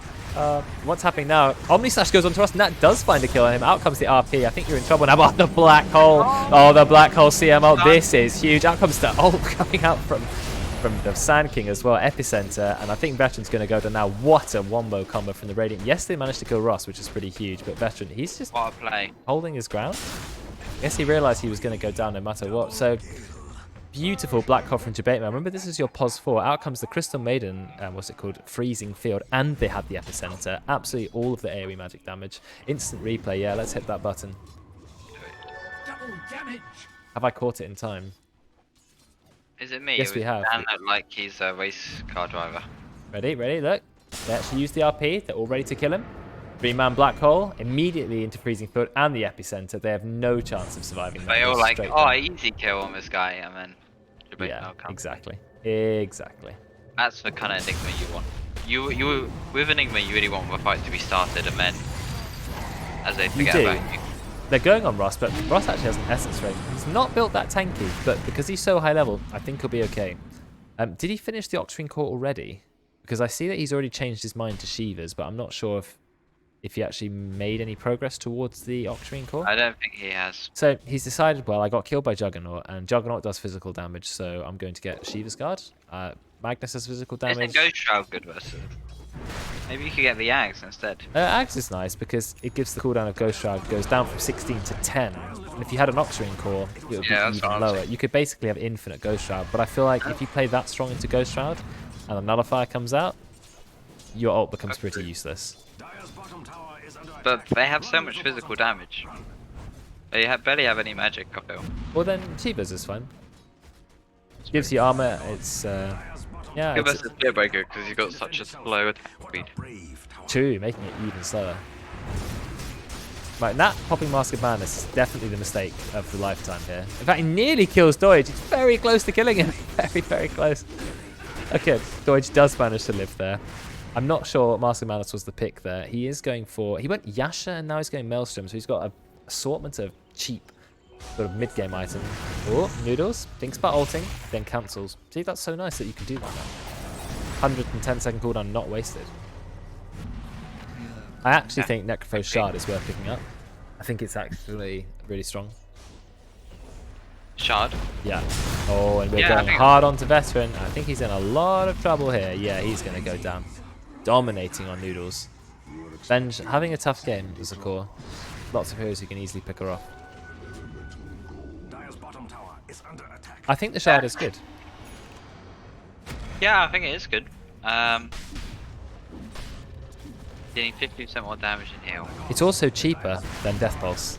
What's happening now? Omni Slash goes on to us, and that does find a kill on him. Out comes the RP. I think you're in trouble now. Oh, the Black Hole. Oh, the Black Hole CM ult. This is huge. Out comes the ult coming out from the Sand King as well, Epicenter, and I think Veteran's going to go to now. What a wombo combo from the Radiant. Yes, they managed to kill Ross, which is pretty huge, but Veteran, he's just What a play. holding his ground. I guess he realised he was going to go down no matter what. So, beautiful Black Hole from Debate Man. Remember, this is your POS 4. Out comes the Crystal Maiden, what's it called? Freezing Field, and they have the Epicenter. Absolutely all of the AoE magic damage. Instant replay, yeah, let's hit that button. Have I caught it in time? Is it me? Yes, Or we is have. Dan look like he's a race car driver. Ready, look. They actually use the RP. They're all ready to kill him. 3-man Black Hole, immediately into Freezing Field and the Epicenter. They have no chance of surviving that. They all They're like, straight oh, down. easy kill on this guy, and then debate Yeah, now comes. exactly. That's the kind of Enigma you want. You with Enigma, you really want the fight to be started, and then as they forget do. about you. They're going on Ross, but Ross actually has an essence rate. He's not built that tanky, but because he's so high level, I think he'll be okay. Did he finish the Octarine Core already? Because I see that he's already changed his mind to Shivas, but I'm not sure if he actually made any progress towards the Octarine Core. I don't think he has. So he's decided, well, I got killed by Juggernaut, and Juggernaut does physical damage, so I'm going to get Shiva's Guard. Magnus has physical damage. Isn't Ghost Shroud good versus? Maybe you could get the Ags instead. Axe is nice because it gives the cooldown of Ghost Shroud goes down from 16 to 10. And if you had an Octarine Core, it would be that's even what I'm lower. saying. You could basically have infinite Ghost Shroud, but I feel like if you play that strong into Ghost Shroud and the Nullifier comes out, your ult becomes pretty useless. But they have so much physical damage. They barely have any magic, I feel. Well then, Shiva's is fine. Gives you armor, it's yeah, Good it's versus Spearbreaker because he's got such a slow attack speed. true, making it even slower. Right, that popping Mask of Madness is definitely the mistake of the lifetime here. In fact, he nearly kills Doige. He's very close to killing him. Very, very close. Okay, Doige does manage to live there. I'm not sure Mask of Madness was the pick there. He is going for... He went Yasha and now he's going Maelstrom, so he's got an assortment of cheap sort of mid-game items. Oh, Noodles. Thinks about ulting, then cancels. See, that's so nice that you can do that now. 110-second cooldown not wasted. I actually think Necropho's Shard is worth picking up. I think it's actually really strong. Shard. Yeah. Oh, and we're Yeah, I going think- hard onto Veteran. I think he's in a lot of trouble here. Yeah, he's going to go down. Dominating on Noodles. Benj having a tough game as a core. Lots of heroes who can easily pick her off. I think the Shard is good. Yeah, I think it is good. Getting 50% more damage in heal. It's also cheaper than Death Pulse.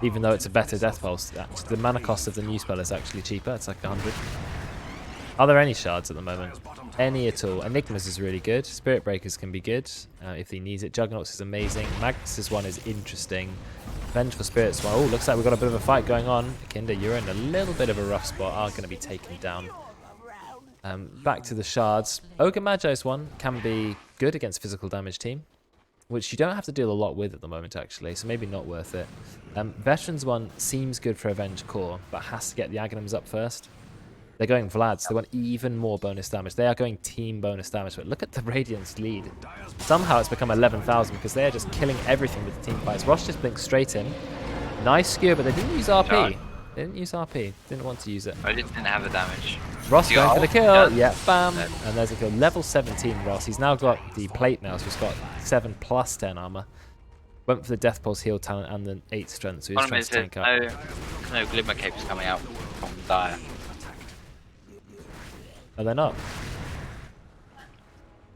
Even though it's a better Death Pulse. The mana cost of the new spell is actually cheaper. It's like 100. Are there any shards at the moment? Any at all. Enigma's is really good. Spirit Breakers can be good if he needs it. Juggernauts is amazing. Magnus's one is interesting. Vengeful Spirits one. Oh, looks like we've got a bit of a fight going on. Kinder, you're in a little bit of a rough spot. Are going to be taken down. Back to the shards. Ogre Magi's one can be good against physical damage team, which you don't have to deal a lot with at the moment, actually, so maybe not worth it. Veterans one seems good for Avenge Core, but has to get the Aghanims up first. They're going Vlad, so they want even more bonus damage. They are going team bonus damage, but look at the Radiant's lead. Somehow it's become 11,000 because they are just killing everything with the team fights. Rosh just blinks straight in. Nice skewer, but they didn't use RP. They didn't use RP. Didn't want to use it. I just didn't have the damage. Ross You going got for the ult? kill. Yeah. Yeah, bam. And there's a kill. Level 17 Ross. He's now got the plate now, so he's got 7 plus 10 armor. Went for the Death Pulse heal talent and the 8 strength, so he's Problem trying is to tank up. no Glimmer Capes coming out from Dire. Are they not?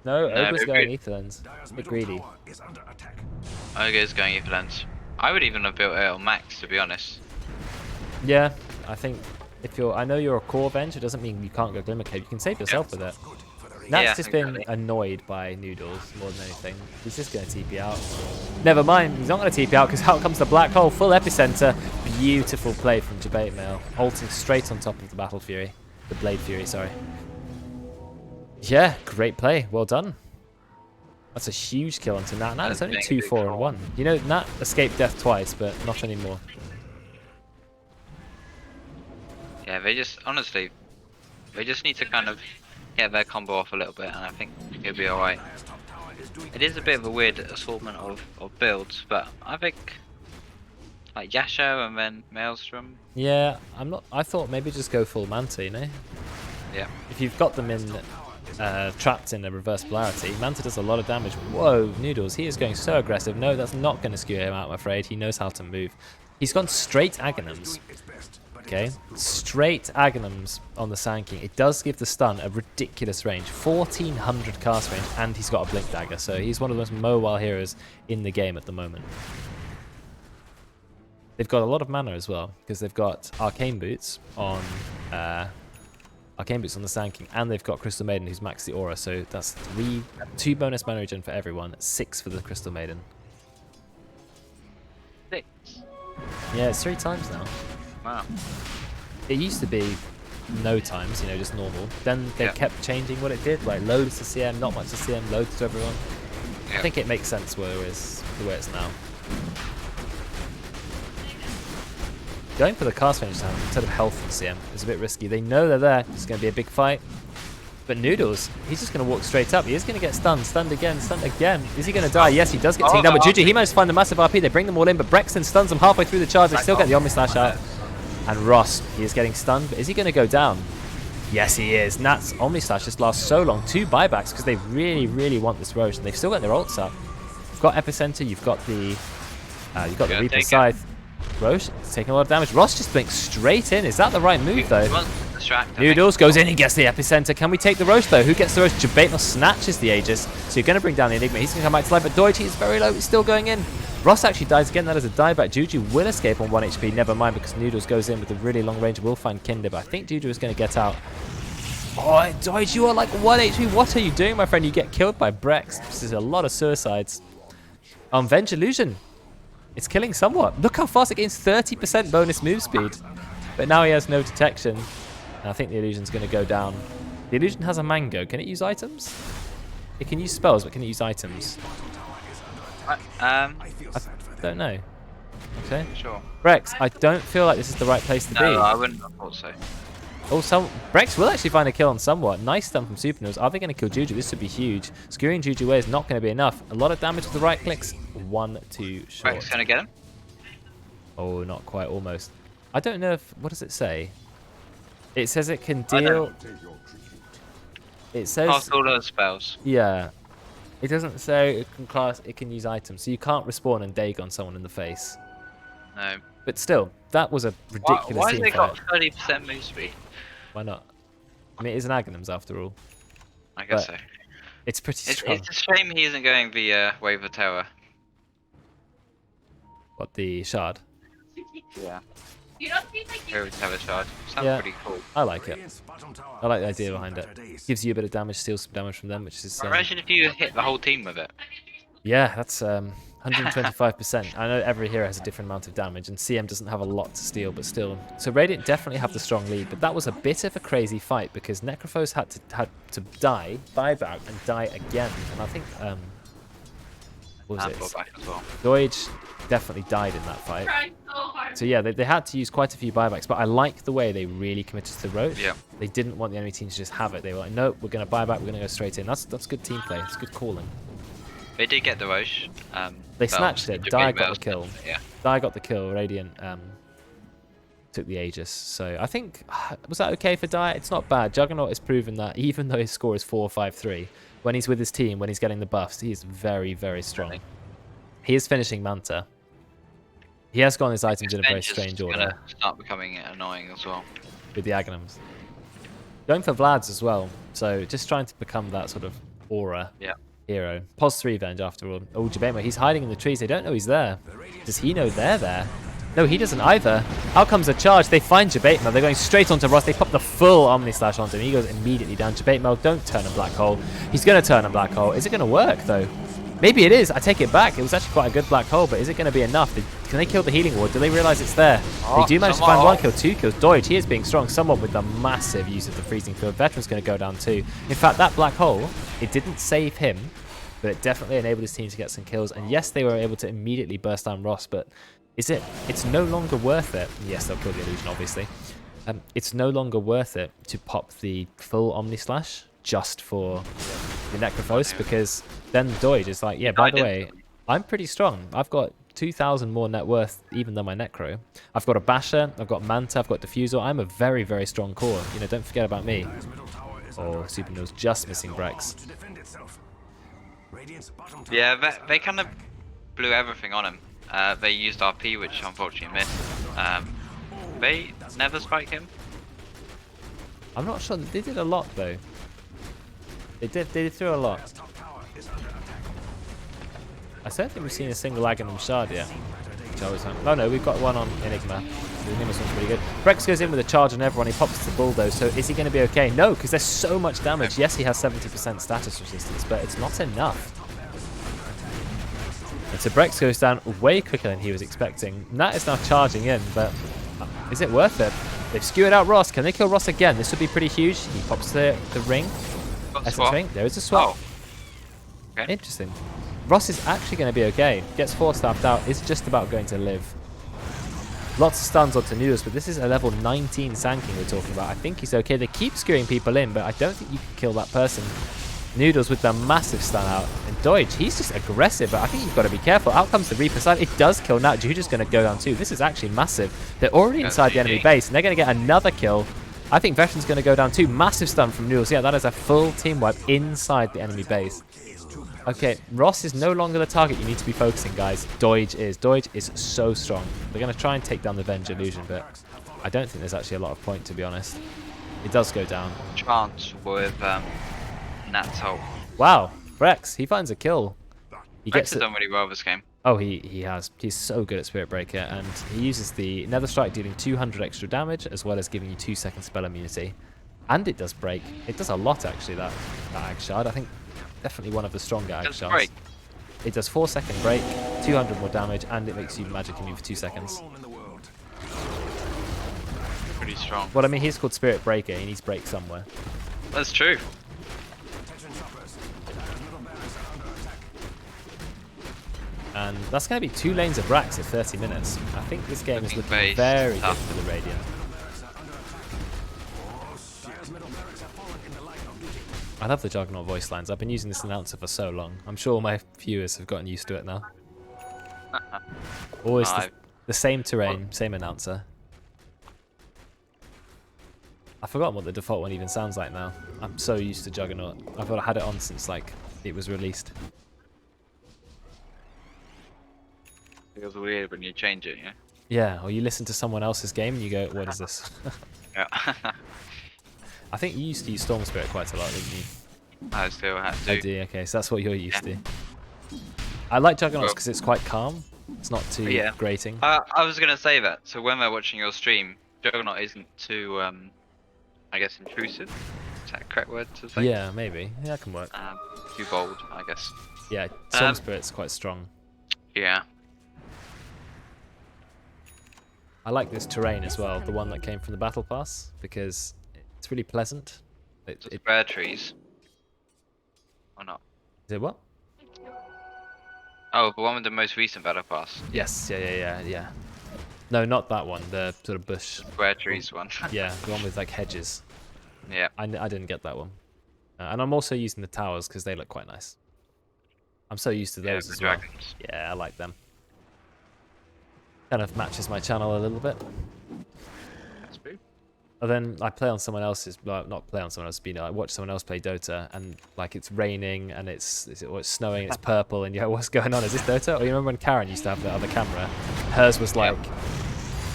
No, No, Ogre's they're going good. Ether Lens. Dire's Bit middle greedy. tower is under attack. Ogre's going Ether Lens. I would even have built it on max, to be honest. Yeah, I think if you're, I know you're a core bench, it doesn't mean you can't go Glimmer Cape. You can save yourself with it. Good for the Nat's Yeah, just exactly. been annoyed by Noodles more than anything. He's just going to TP out. Never mind, he's not going to TP out because out comes the Black Hole, full epicenter. Beautiful play from Debate Mail, ulting straight on top of the Battle Fury. The Blade Fury, sorry. Yeah, great play. Well done. That's a huge kill onto Nat. Nat is only 2, 4, and 1. You know, Nat escaped death twice, but not anymore. Yeah, they just, honestly, they just need to kind of get their combo off a little bit, and I think he'll be alright. It is a bit of a weird assortment of builds, but I think like Yasho and then Maelstrom. Yeah, I thought maybe just go full Manta, you know? Yeah. If you've got them in trapped in a reverse polarity, Manta does a lot of damage. Whoa, Noodles, he is going so aggressive. No, that's not going to skew him out, I'm afraid. He knows how to move. He's gone straight Aghanims. Okay, straight Aghanims on the Sand King. It does give the stun a ridiculous range, 1400 cast range, and he's got a Blink Dagger, so he's one of the most mobile heroes in the game at the moment. They've got a lot of mana as well, because they've got Arcane Boots on the Sand King, and they've got Crystal Maiden who's maxed the aura, so that's 2 bonus mana regen for everyone, 6 for the Crystal Maiden. 6. Yeah, it's 3 times now. Wow. It used to be no times, you know, just normal. Then they Yeah. kept changing what it did, like loads to CM, not much to CM, loads to everyone. Yeah. I think it makes sense where it is, the way it's now. Going for the cast range time instead of health in CM is a bit risky. They know they're there. It's going to be a big fight. But Noodles, he's just going to walk straight up. He is going to get stunned, stunned again, stunned again. Is he going to die? Yes, he does get taken down. But Juju, he managed to find the massive RP. They bring them all in, but Brexton stuns them halfway through the charge. They still get the Omni Slash out. And Ross, he is getting stunned. But is he going to go down? Yes, he is. Nat's Omni Slash just lasts so long. 2 buybacks because they really, really want this Roche. And they've still got their ults up. You've got Epicenter. You've got the Reaper Scythe. Roche is taking a lot of damage. Ross just blinks straight in. Is that the right move, though? Noodles goes in and gets the Epicenter. Can we take the Roche, though? Who gets the Roche? Jabaitnel snatches the Aegis. So you're going to bring down the Enigma. He's going to come back to life, but Deutsch is very low. He's still going in. Ross actually dies again. That is a dieback. Juju will escape on 1 HP. Never mind, because Noodles goes in with a really long range. Will find Kinder, but I think Juju is going to get out. Oh, Deutsch, you are like 1 HP. What are you doing, my friend? You get killed by Brex. This is a lot of suicides. Venge Illusion. It's killing somewhat. Look how fast it gains 30% bonus move speed. But now he has no detection. And I think the illusion's going to go down. The illusion has a mango. Can it use items? It can use spells, but can it use items? I Don't know. Okay. Sure. Brex, I don't feel like this is the right place to be. No, I wouldn't have thought so. Oh, Brex will actually find a kill on somewhat. Nice stun from Supernovas. Are they going to kill Juju? This would be huge. Skewering Juju away is not going to be enough. A lot of damage with the right clicks. 1 too short. Rex gonna get him? Oh, not quite, almost. I don't know if... What does it say? It says it can deal... It says... Cast all those spells. Yeah. It doesn't say it can use items, so you can't respawn and Dagon someone in the face. No. But still, that was a ridiculous Why has team they fight. got 30% move speed? Why not? I mean, it is an Aghanims after all. I guess But so. It's pretty strong. It's a shame he isn't going the Wave of Terror. What, the shard? Yeah. You don't seem like you. Wave of Terror shard. Sounds Yeah. pretty cool. I like it. I like the idea behind it. Gives you a bit of damage, steals some damage from them, which is... Imagine if you hit the whole team with it. Yeah, that's 125%. I know every hero has a different amount of damage, and CM doesn't have a lot to steal, but still. So Radiant definitely have the strong lead, but that was a bit of a crazy fight because Necrophos had to die, buyback, and die again. And I think what was And it? back as well. Deutsch definitely died in that fight. Trying so hard. So yeah, they had to use quite a few buybacks, but I like the way they really committed to the Roche. Yeah. They didn't want the enemy team to just have it. They were like, no, we're going to buy back, we're going to go straight in. That's good team play. It's good calling. They did get the Roche. They snatched it. Dire got the kill. Yeah. Dire got the kill. Radiant took the Aegis. So I think, was that okay for Dire? It's not bad. Juggernaut has proven that even though his score is 4-5-3, when he's with his team, when he's getting the buffs, he is very, very strong. He is finishing Manta. He has got his items in a very Bench is strange gonna order start becoming annoying as well. with the Aghanims. Going for Vlad's as well. So just trying to become that sort of aura hero. Pos 3 Venge after all. Oh, Jabema, he's hiding in the trees. They don't know he's there. Does he know they're there? No, he doesn't either. Out comes a charge. They find Jabema. They're going straight onto Ross. They pop the full Omni Slash onto him. He goes immediately down. Jabema, don't turn a black hole. He's going to turn a black hole. Is it going to work, though? Maybe it is. I take it back. It was actually quite a good black hole, but is it going to be enough? Can they kill the healing ward? Do they realize it's there? They do manage to find 1 kill, 2 kills. Doige, he is being strong somewhat with the massive use of the freezing field. Veteran's going to go down too. In fact, that black hole, it didn't save him, but it definitely enabled his team to get some kills. And yes, they were able to immediately burst down Ross, but is it? It's no longer worth it. Yes, they'll kill the illusion, obviously. It's no longer worth it to pop the full Omni Slash just for the Necrophos, because then Doige is like, yeah, by the way, I'm pretty strong. I've got 2,000 more net worth even than my Necro. I've got a Basher, I've got Manta, I've got Diffusal. I'm a very, very strong core. You know, don't forget about me. Oh, Super Nil's just missing Brex. Yeah, they kind of blew everything on him. They used RP, which unfortunately missed. They never spiked him. I'm not sure. They did a lot, though. They did through a lot. I don't think we've seen a single Aghanim shard yet. Oh no, we've got one on Enigma. The Enigma's one's pretty good. Brex goes in with a charge on everyone. He pops the bulldoze. So is he going to be okay? No, because there's so much damage. Yes, he has 70% status resistance, but it's not enough. And so Brex goes down way quicker than he was expecting. Nat is now charging in, but is it worth it? They've skewered out Ross. Can they kill Ross again? This would be pretty huge. He pops the ring. Ring. There is a swap. Oh. Okay. Interesting. Ross is actually going to be okay. Gets 4-staffed out. Is just about going to live. Lots of stuns onto Noodles, but this is a level 19 Sanking we're talking about. I think he's okay. They keep skewing people in, but I don't think you can kill that person. Noodles with the massive stun out. And Doige, he's just aggressive, but I think you've got to be careful. Out comes the Reaper side. It does kill Nat. Juju's going to go down too. This is actually massive. They're already inside the enemy base, and they're going to get another kill. I think Veteran's going to go down too. Massive stun from Noodles. Yeah, that is a full team wipe inside the enemy base. Okay, Ross is no longer the target you need to be focusing, guys. Doige is. Doige is so strong. They're going to try and take down the Venge illusion, but I don't think there's actually a lot of point, to be honest. It does go down. Chance with Nat's ult. Wow, Brex, he finds a kill. He Brex gets has done really well this game. Oh, he has. He's so good at Spirit Breaker, and he uses the Nether Strike, dealing 200 extra damage, as well as giving you 2-second spell immunity. And it does break. It does a lot, actually, that Ag Shard. I think definitely one of the stronger Ag Shards. Break. It does 4-second break, 200 more damage, and it makes you magic immune for 2 seconds. Pretty strong. Well, I mean, he's called Spirit Breaker. He needs break somewhere. That's true. And that's going to be 2 lanes of Rax at 30 minutes. I think this game is looking very very tough good for the Radiant. I love the Juggernaut voice lines. I've been using this announcer for so long. I'm sure my viewers have gotten used to it now. Always the same terrain, same announcer. I've forgotten what the default one even sounds like now. I'm so used to Juggernaut. I've had it on since like it was released. It feels weird when you change it, yeah? Yeah, or you listen to someone else's game and you go, what is this? Yeah. I think you used to use Storm Spirit quite a lot, didn't you? I still had to. Oh dear, okay, so that's what you're used to. I like Juggernauts because it's quite calm. It's not too grating. I was going to say that. So when we're watching your stream, Juggernaut isn't too, I guess, intrusive. Is that a correct word to say? Yeah, maybe. Yeah, that can work. Too bold, I guess. Yeah, Storm Spirit's quite strong. Yeah. I like this terrain as well, the one that came from the Battle Pass, because it's really pleasant. It's rare trees. Or not? Is it what? Oh, the one with the most recent Battle Pass. Yes, yeah. No, not that one, the sort of bush. Rare trees one. Yeah, the one with like hedges. Yeah. I didn't get that one. And I'm also using the towers because they look quite nice. I'm so used to those as well. Dragons. Yeah, I like them. Kind of matches my channel a little bit. That's true. And then I play on someone else's, well, not play on someone else's, but I watch someone else play Dota, and like it's raining and it's snowing, it's purple, and what's going on? Is this Dota? Or you remember when Karen used to have the other camera? Hers was like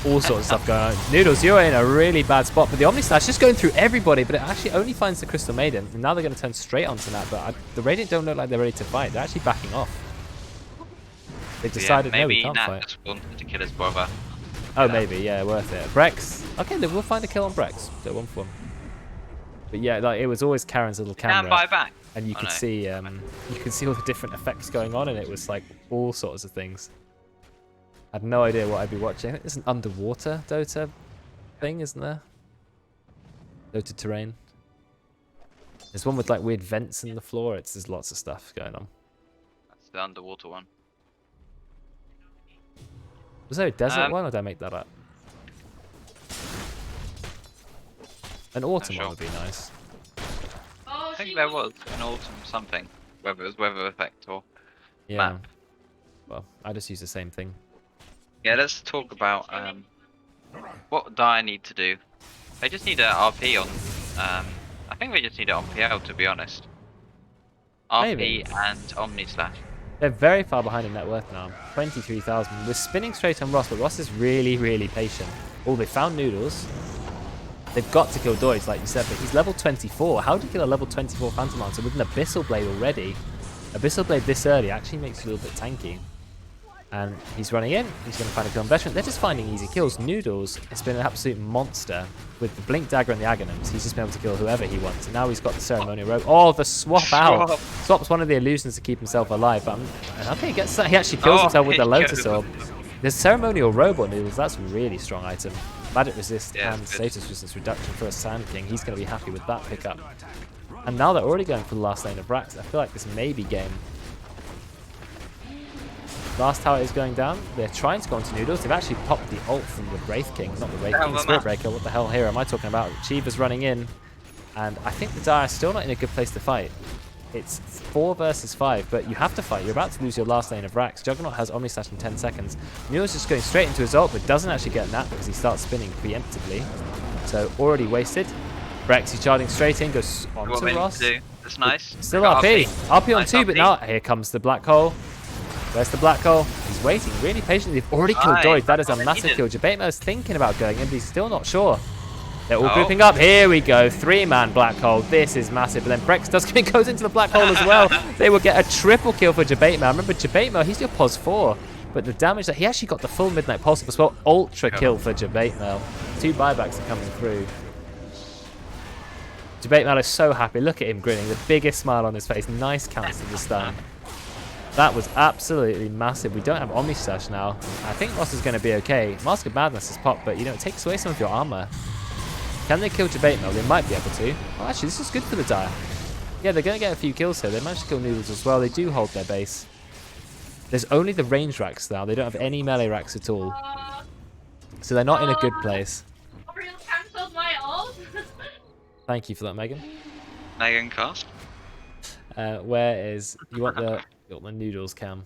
all sorts of stuff going on. Noodles, you're in a really bad spot, but the Omni Slash just going through everybody, but it actually only finds the Crystal Maiden, and now they're going to turn straight onto that, but the Radiant don't look like they're ready to fight. They're actually backing off. They've decided, no, we can't fight. Just wanted to kill his brother. Oh, maybe, yeah, worth it. Brex. Okay, then we'll find a kill on Brex. So 1-for-1. But yeah, like it was always Karen's little camera. Can buy back. And you could see all the different effects going on, and it was like all sorts of things. I had no idea what I'd be watching. I think there's an underwater Dota thing, isn't there? Dota terrain. There's one with like weird vents in the floor. There's lots of stuff going on. That's the underwater one. Was there a desert one, or did I make that up? An autumn one would be nice. I think there was an autumn something, whether it was weather effect or map. Well, I just use the same thing. Yeah, let's talk about what Dire need to do. They just need an RP on. I think they just need it on PL, to be honest. RP Maybe. and Omni Slash. They're very far behind in net worth now. 23,000. We're spinning straight on Ross, but Ross is really, really patient. Oh, they found Noodles. They've got to kill Doyce, like you said, but he's level 24. How do you kill a level 24 Phantom Lancer with an Abyssal Blade already? Abyssal Blade this early actually makes you a little bit tanky. And he's running in. He's going to find a kill on Veteran. They're just finding easy kills. Noodles has been an absolute monster with the Blink Dagger and the Aghanims. He's just been able to kill whoever he wants. And now he's got the Ceremonial Robe. Oh, the swap out. Swap's one of the illusions to keep himself alive. But I think he gets that. He actually kills himself with the Lotus Orb. The Ceremonial Robe on Noodles, that's a really strong item. Magic Resist and Status Resistance Reduction for a Sand King. He's going to be happy with that pickup. And now they're already going for the last lane of Rax. I feel like this may be game. Last tower is going down. They're trying to go onto Noodles. They've actually popped the ult from the Wraith King. Not the Wraith King, Spirit Breaker. What the hell here am I talking about? Chiva's running in. And I think the Dire is still not in a good place to fight. It's 4 versus 5, but you have to fight. You're about to lose your last lane of Rax. Juggernaut has Omni Slash in 10 seconds. Noodles just going straight into his ult, but doesn't actually get that because he starts spinning preemptively. So already wasted. Brex, he's charging straight in, goes onto Ross. That's nice. Still RP. RP on 2, but now here comes the Black Hole. Where's the Black Hole? He's waiting really patiently. They've already killed Doid. That is a massive kill. Jabatemo's thinking about going in, but he's still not sure. They're all grouping up. Here we go. 3-man Black Hole. This is massive. But then Brex goes into the Black Hole as well. They will get a triple kill for Jabatemo. Remember, Jabatemo, he's your pos 4. But the damage that he actually got the full Midnight Pulse as well. Ultra kill for Jabatemo. 2 buybacks are coming through. Jabatemo is so happy. Look at him grinning. The biggest smile on his face. Nice counts to the stun. That was absolutely massive. We don't have Omni Slash now. I think Ross is going to be okay. Mask of Madness has popped, but it takes away some of your armor. Can they kill Jabatemo? They might be able to. Oh, actually, this is good for the Dire. Yeah, they're going to get a few kills here. They managed to kill Noodles as well. They do hold their base. There's only the range racks now. They don't have any melee racks at all. So they're not in a good place. Real cancelled my ult. Thank you for that, Megan. Megan cast. Where is... You want the Noodles cam?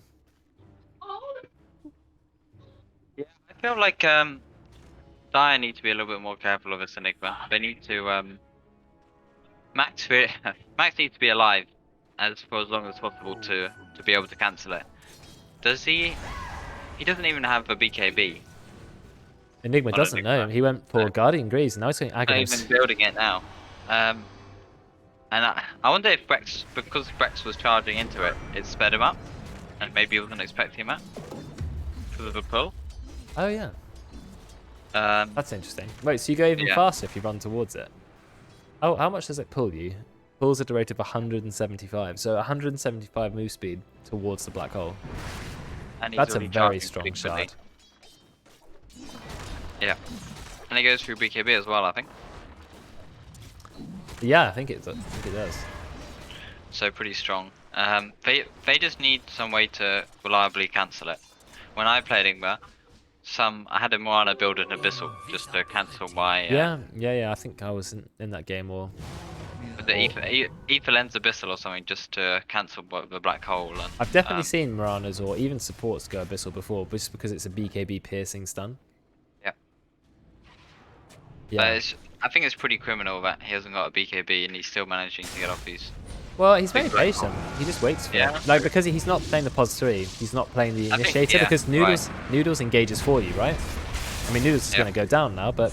Yeah, I feel like Dire need to be a little bit more careful of this Enigma. They need to Max needs to be alive for as long as possible to be able to cancel it. Does he? He doesn't even have a BKB. Enigma doesn't know. He went for Guardian Greaves, and now he's going Not Aghanims. even building it now. And I wonder if Brex, because Brex was charging into it, it sped him up, and maybe he wasn't expecting that because of the pull. Oh yeah. That's interesting. Wait, so you go even faster if you run towards it? Oh, how much does it pull you? Pulls at a rate of 175. So 175 move speed towards the Black Hole. And that's a very strong shard. Yeah. And it goes through BKB as well, I think. Yeah, I think it does. So pretty strong. They just need some way to reliably cancel it. When I played Ingvar, I had a Moana build an Abyssal just to cancel my... Yeah, I think I was in that game or... With the Ether Lens Abyssal or something just to cancel the Black Hole. And, I've definitely seen Miranas or even supports go Abyssal before, just because it's a BKB piercing stun. Yeah. Yeah. I think it's pretty criminal that he hasn't got a BKB and he's still managing to get off these. Well, he's very Big black patient. He just waits for Yeah. it. Like, because he's not playing the pos 3, he's not playing the I think- initiator, yeah, because Noodles engages for you, right? I mean, Noodles is Yeah. going to go down now, but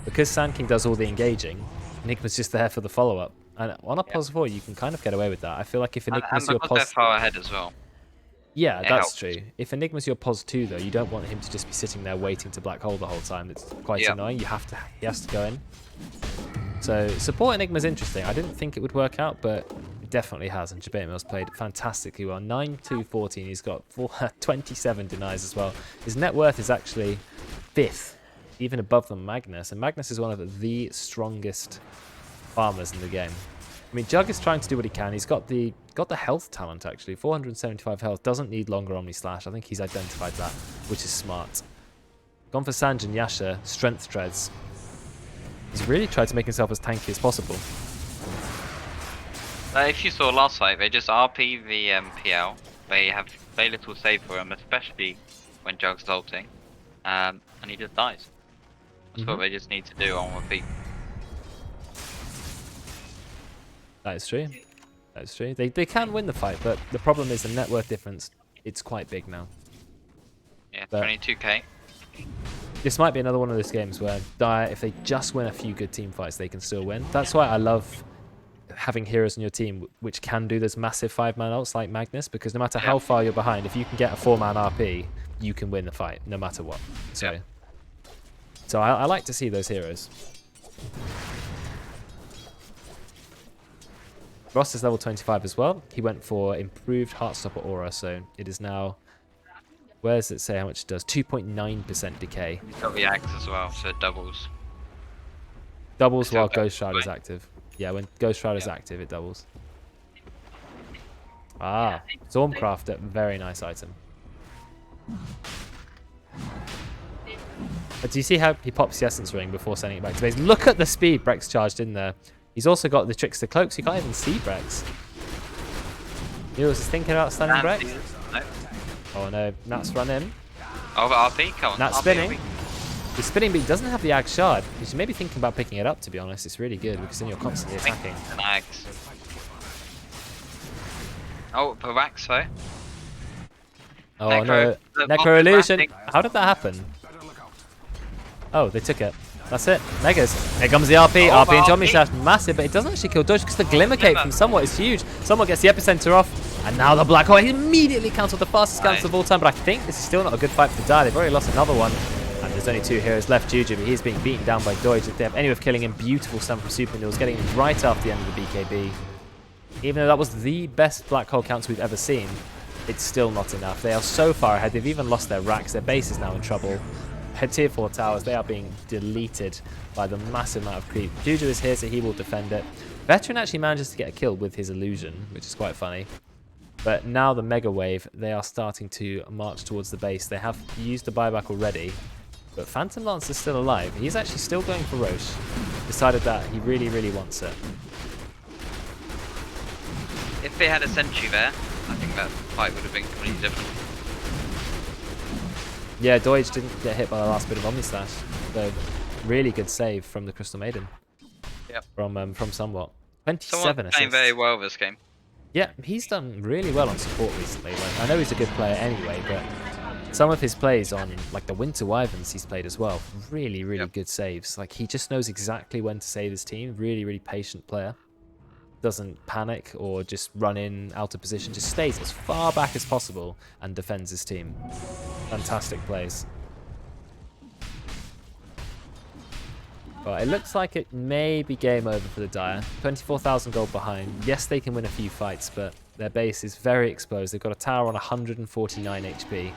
because Sand King does all the engaging, Enigma's just there for the follow-up. And on a pos 4, you can kind of get away with that. I feel like if And Enigma's your because they're pos... far ahead as well. Yeah, it that's helps. true. If Enigma's your pos 2, though, you don't want him to just be sitting there waiting to black hole the whole time. It's quite Yeah. annoying. He has to go in. So support Enigma's interesting. I didn't think it would work out, but it definitely has. And Jabatemil's played fantastically well. 9-2-14. He's got 27 denies as well. His net worth is actually 5th, even above than Magnus. And Magnus is one of the strongest farmers in the game. I mean, Jug is trying to do what he can. He's got the health talent, actually. 475 health. Doesn't need longer Omni Slash. I think he's identified that, which is smart. Gone for Sanj and Yasha. Strength Treads. He's really tried to make himself as tanky as possible. If you saw last fight, they just RP the PL. They have very little save for him, especially when Jug's ulting. And he just dies. That's what they just need to do on repeat. That is true. That is true. They can win the fight, but the problem is the net worth difference. It's quite big now. Yeah, But 22k. this might be another one of those games where Dire, if they just win a few good team fights, they can still win. That's why I love having heroes in your team which can do those massive 5-man ults like Magnus, because no matter how far you're behind, if you can get a 4-man RP, you can win the fight no matter what. So, so I like to see those heroes. Ross is level 25 as well. He went for improved Heartstopper aura, so it is now... Where does it say how much it does? 2.9% decay. He's got the axe as well, so it doubles. Doubles while okay. Ghost Shroud is active. Yeah, when Ghost Shroud is active, it doubles. Ah, Stormcraft, a very nice item. But do you see how he pops the Essence Ring before sending it back to base? Look at the speed Brex charged in there. He's also got the Trickster Cloak, so you can't even see Brex. He was thinking about stunning Brex. No. Oh no, Nat's run in. Oh, RP, come on. Nat's RP, spinning. RP. He's spinning, but he doesn't have the Ag Shard. You should maybe think about picking it up, to be honest. It's really good, because then you're constantly attacking. An axe. Oh, the axe though. Oh Necro- no, the Necro Illusion. Matic. How did that happen? Oh, they took it. That's it. Megas. Here comes the RP. Oh, RP into Omni RP. Slash. Massive, but it doesn't actually kill Dodge because the Glimmer Cape from Somewhat is huge. Somewhat gets the epicenter off. And now the Black Hole. He immediately cancelled the fastest cancel of all time. But I think this is still not a good fight for Dire. They've already lost another one. And there's only 2 heroes left. Juju, but he's being beaten down by Dodge. If they have any way of killing him, beautiful stun from Super Noodles, getting him right after the end of the BKB. Even though that was the best Black Hole counter we've ever seen, it's still not enough. They are so far ahead. They've even lost their racks. Their base is now in trouble. Their tier 4 towers, they are being deleted by the massive amount of creep. Juju is here, so he will defend it. Veteran actually manages to get a kill with his illusion, which is quite funny. But now the Mega Wave, they are starting to march towards the base. They have used the buyback already, but Phantom Lance is still alive. He's actually still going for Roche. Decided that he really, really wants it. If they had a sentry there, I think that fight would have been completely different. Yeah, Doige didn't get hit by the last bit of Omni Slash. So really good save from the Crystal Maiden. Yep. From Somewhat. 27 Someone playing assists. very well this game. Yeah, he's done really well on support recently. Like, I know he's a good player anyway, but some of his plays on like the Winter Wyverns he's played as well, really, really good saves. Like he just knows exactly when to save his team. Really, really patient player. Doesn't panic or just run in out of position. Just stays as far back as possible and defends his team. Fantastic plays. But it looks like it may be game over for the Dire. 24,000 gold behind. Yes, they can win a few fights, but their base is very exposed. They've got a tower on 149 HP,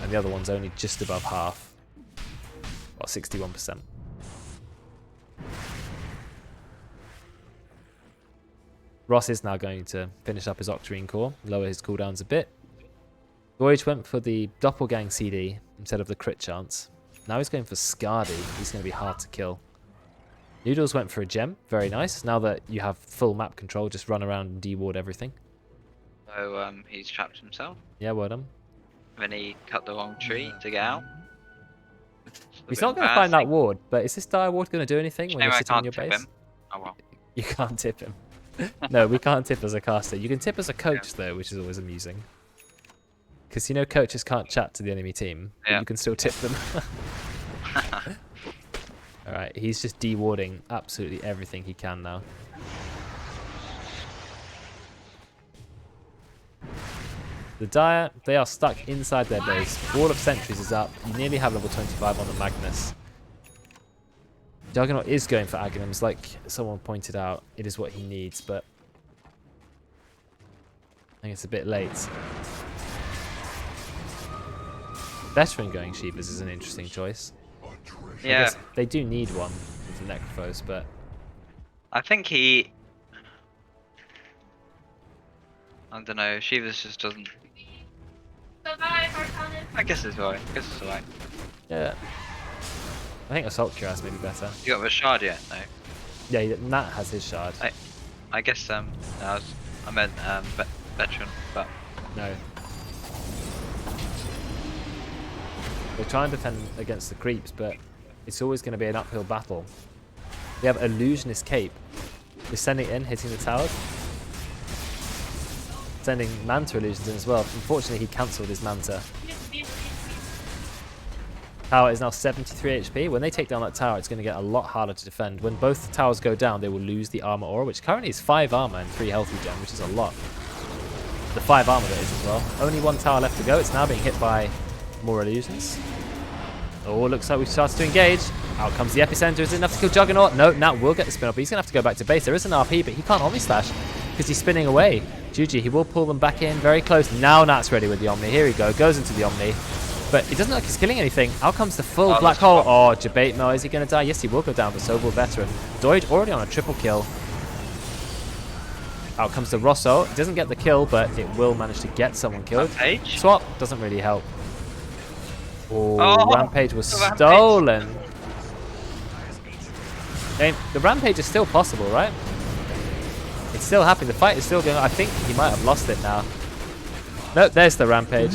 and the other one's only just above half. Well, 61%. Ross is now going to finish up his Octarine core, lower his cooldowns a bit. Voyage went for the Doppelgang CD instead of the crit chance. Now he's going for Scardy. He's going to be hard to kill. Noodles went for a gem. Very nice. Now that you have full map control, just run around and de-ward everything. So he's trapped himself. Yeah, well done. Then he cut the wrong tree to get out. He's not going to find that ward, but is this dire ward going to do anything when Shame you're I sitting on can't your tip base? him. Oh well. You can't tip him. No, we can't tip as a caster. You can tip as a coach though, which is always amusing. Because you know coaches can't chat to the enemy team, but Yeah. you can still tip them. Alright, he's just de-warding absolutely everything he can now. The Dire, they are stuck inside their base. Wall of Sentries is up. You nearly have level 25 on the Magnus. Juggernaut is going for Aghanims, like someone pointed out. It is what he needs, but I think it's a bit late. Veteran going Shivas is an interesting choice. I Yeah. guess they do need one with the Necrophos, but I think he. I don't know. Shivas just doesn't. Survive, Arcanist. I guess it's alright. I guess it's alright. yeah. I think Assault Cuirass may be better. You got the shard yet? No. Yeah, Nat has his shard. I guess no, I meant veteran, but No. They try and defend against the creeps, but it's always going to be an uphill battle. We have Illusionist Cape. We're sending it in, hitting the towers. Sending Manta Illusions in as well. Unfortunately, he cancelled his Manta. Tower is now 73 HP. When they take down that tower, it's going to get a lot harder to defend. When both towers go down, they will lose the armor aura, which currently is 5 armor and 3 health regen, which is a lot. The 5 armor that is as well. Only 1 tower left to go. It's now being hit by more illusions. Oh, looks like we've started to engage. Out comes the epicenter. Is it enough to kill Juggernaut? No, Nat will get the spin up, but he's going to have to go back to base. There is an RP, but he can't Omni Slash because he's spinning away. Juji, he will pull them back in very close. Now Nat's ready with the Omni. Here he goes into the Omni. But it doesn't look like he's killing anything. Out comes the full black hole. Oh, Jabate Mel, is he going to die? Yes, he will go down, but so will Veteran. Doid already on a triple kill. Out comes the Rosso. It doesn't get the kill, but it will manage to get someone killed. Rampage? Swap doesn't really help. Oh, Rampage was the Rampage. stolen. The Rampage is still possible, right? It's still happening. The fight is still going on. I think he might have lost it now. Nope, there's the Rampage.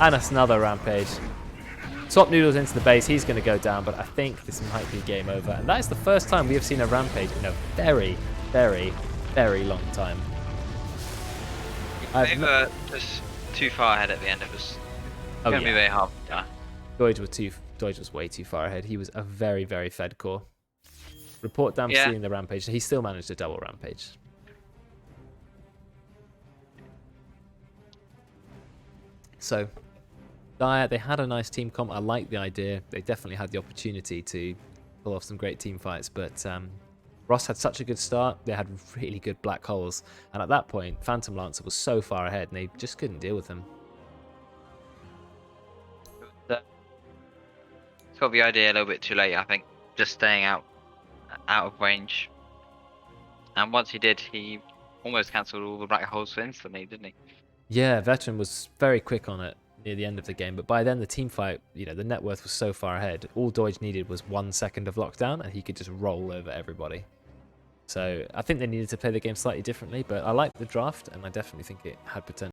And it's another Rampage. Swap Noodles into the base. He's going to go down, but I think this might be game over. And that is the first time we have seen a Rampage in a very, very, very long time. They were just too far ahead at the end. It was going to be very hard. Yeah. Doige was way too far ahead. He was a very, very fed core. Report down seeing the Rampage. He still managed a double Rampage. So, Dire, they had a nice team comp. I like the idea. They definitely had the opportunity to pull off some great team fights, but Ross had such a good start. They had really good black holes, and at that point, Phantom Lancer was so far ahead, and they just couldn't deal with him. Got the idea a little bit too late, I think. Just staying out of range. And once he did, he almost cancelled all the black holes instantly, didn't he? Yeah, Veteran was very quick on it near the end of the game, but by then the team fight, the net worth was so far ahead. All Doige needed was 1 second of lockdown, and he could just roll over everybody. So I think they needed to play the game slightly differently, but I like the draft, and I definitely think it had potential.